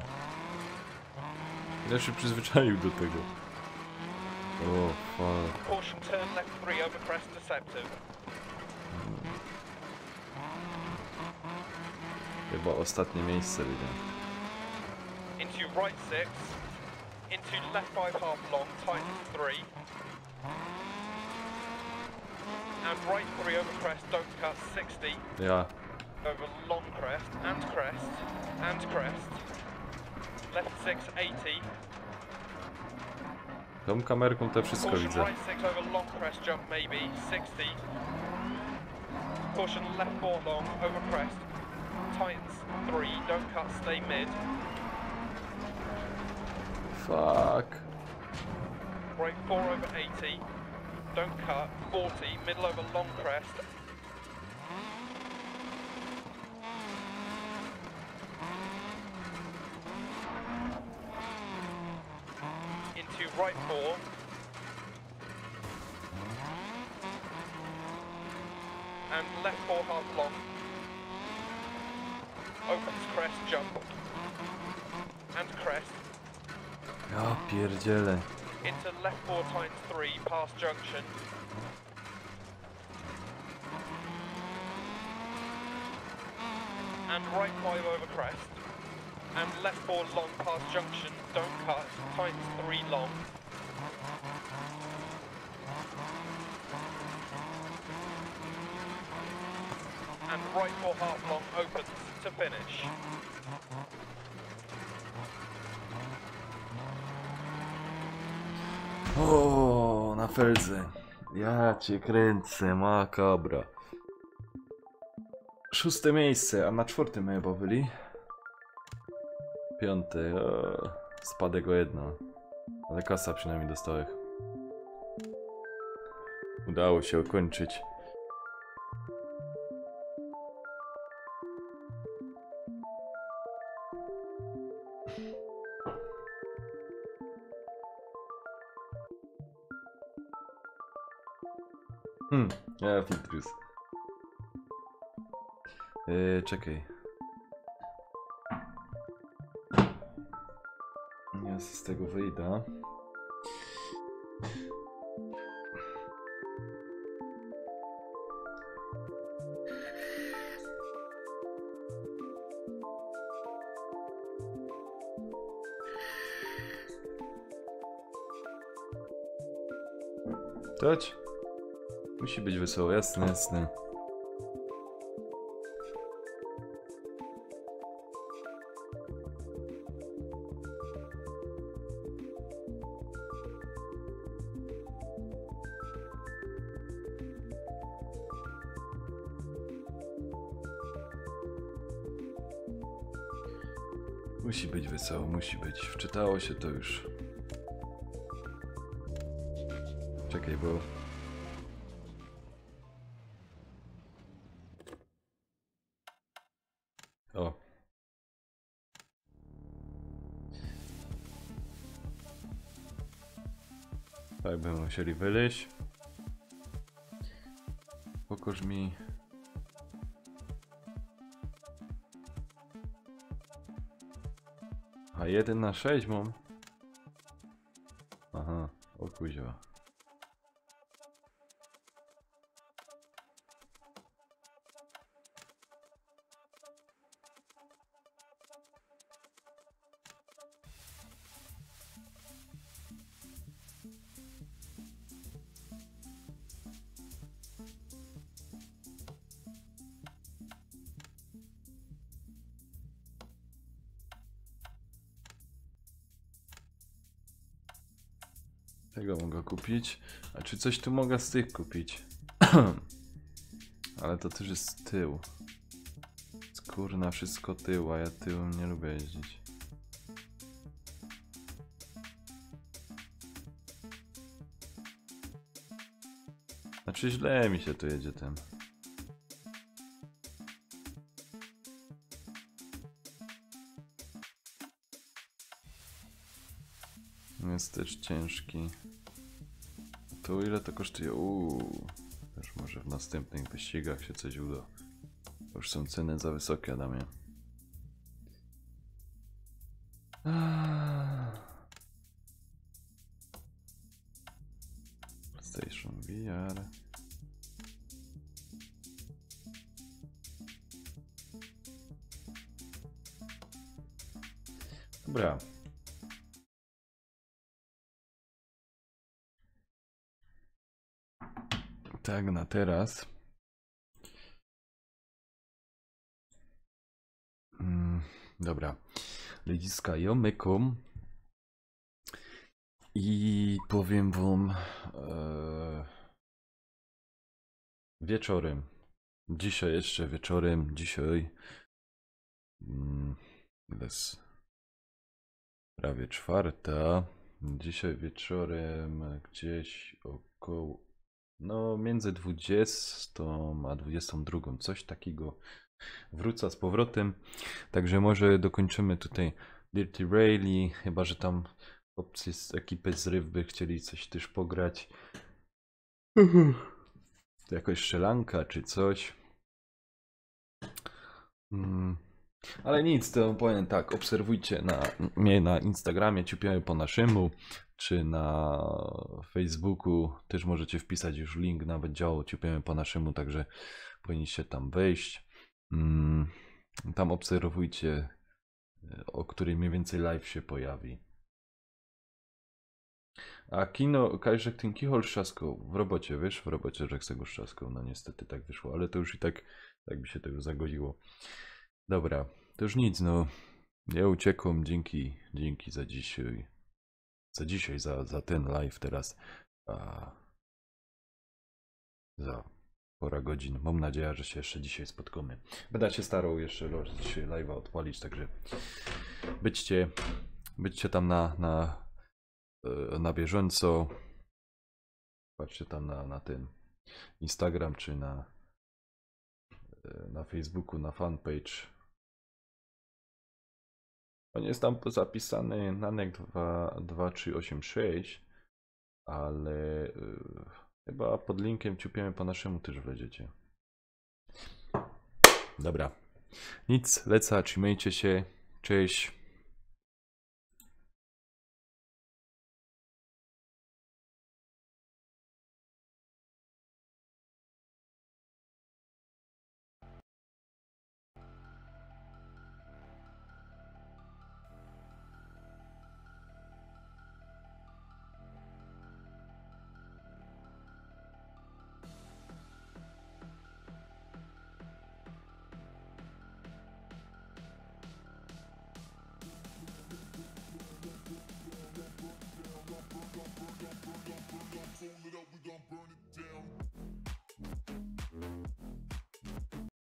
Speaker 2: Ja się przyzwyczaił do tego. O, fuck.
Speaker 3: Caution turn left 3 over crest deceptive.
Speaker 2: Chyba ostatnie miejsce widzę.
Speaker 3: Into right 6. Into left 5 half long, tightens 3. And right 3 over crest, don't cut, 60.
Speaker 2: Ja.
Speaker 3: Over long crest, and crest, and crest. Left 6, 80.
Speaker 2: Tą kamerką to wszystko
Speaker 3: Caution
Speaker 2: widzę.
Speaker 3: right 6 over long crest, jump maybe, 60. Caution left 4 long, over crest. Tightens 3, don't cut, stay mid.
Speaker 2: Fuck.
Speaker 3: Right 4 over 80. Don't cut, 40, middle over long crest. Into right 4. And left 4 half long. Opens crest, jump. And crest.
Speaker 2: Ja pierdzielę.
Speaker 3: Into left 4 times 3, past junction. And right 5 over crest. And left 4 long past junction, don't cut, times 3 long. And right 4 half long opens to finish.
Speaker 2: O, na feldze. Ja cię kręcę, makabra. 6. miejsce, a na 4. my chyba byli. 5. Spadek o 1. Ale kasa przynajmniej dostałeś. Udało się ukończyć. Ja filtrus. Czekaj. Ja z tego wyjdę. Chodź. Musi być wesoło, jasne, jasne. Musi być wesoło, musi być. Wczytało się to już. Czekaj, bo... O. Tak by musieli wyleźć. Pokaż mi... 1/6 mam. Aha, o kuźwa. Tego mogę kupić. A czy coś tu mogę z tych kupić? Ale to też jest tył. Kurna, wszystko tył, a ja tyłem nie lubię jeździć. Znaczy źle mi się tu jedzie tym. Jest też ciężki. To ile to kosztuje? Już może w następnych wyścigach się coś uda. Już są ceny za wysokie, Adamie. PlayStation VR. Dobra. Tak, na teraz. Dobra. Ludziska, ja mykom. I powiem wam wieczorem. Dzisiaj jeszcze wieczorem. Dzisiaj jest prawie 4. Dzisiaj wieczorem gdzieś około, no między 20 a 22, coś takiego wrócę z powrotem. Także może dokończymy tutaj Dirty Rally, chyba że tam chłopcy z ekipy Zryw by chcieli coś też pograć. To jakoś strzelanka czy coś. Ale nic, to powiem tak, obserwujcie mnie na Instagramie, ciupiamy po naszemu, czy na Facebooku, też możecie wpisać już link, nawet działo ciupiamy po naszemu, także powinniście tam wejść. Tam obserwujcie, o której mniej więcej live się pojawi. A kino, Kajrzek ten kichol trzaskał w robocie, wiesz, w robocie, że chcę go trzaskał, no niestety tak wyszło, ale to już i tak by się to już zagodziło. Dobra, to już nic, no. Ja uciekłem, dzięki za dzisiaj. Za ten live teraz. Za parę godzin. Mam nadzieję, że się jeszcze dzisiaj spotkamy. Będę się starał jeszcze dzisiaj live'a odpalić, także byćcie tam na bieżąco. Patrzcie tam na ten Instagram, czy na Facebooku, na fanpage. On jest tam zapisany Nanek 2386, ale chyba pod linkiem ciupiemy po naszemu też wleziecie. Dobra. Nic, lecę, trzymajcie się. Cześć.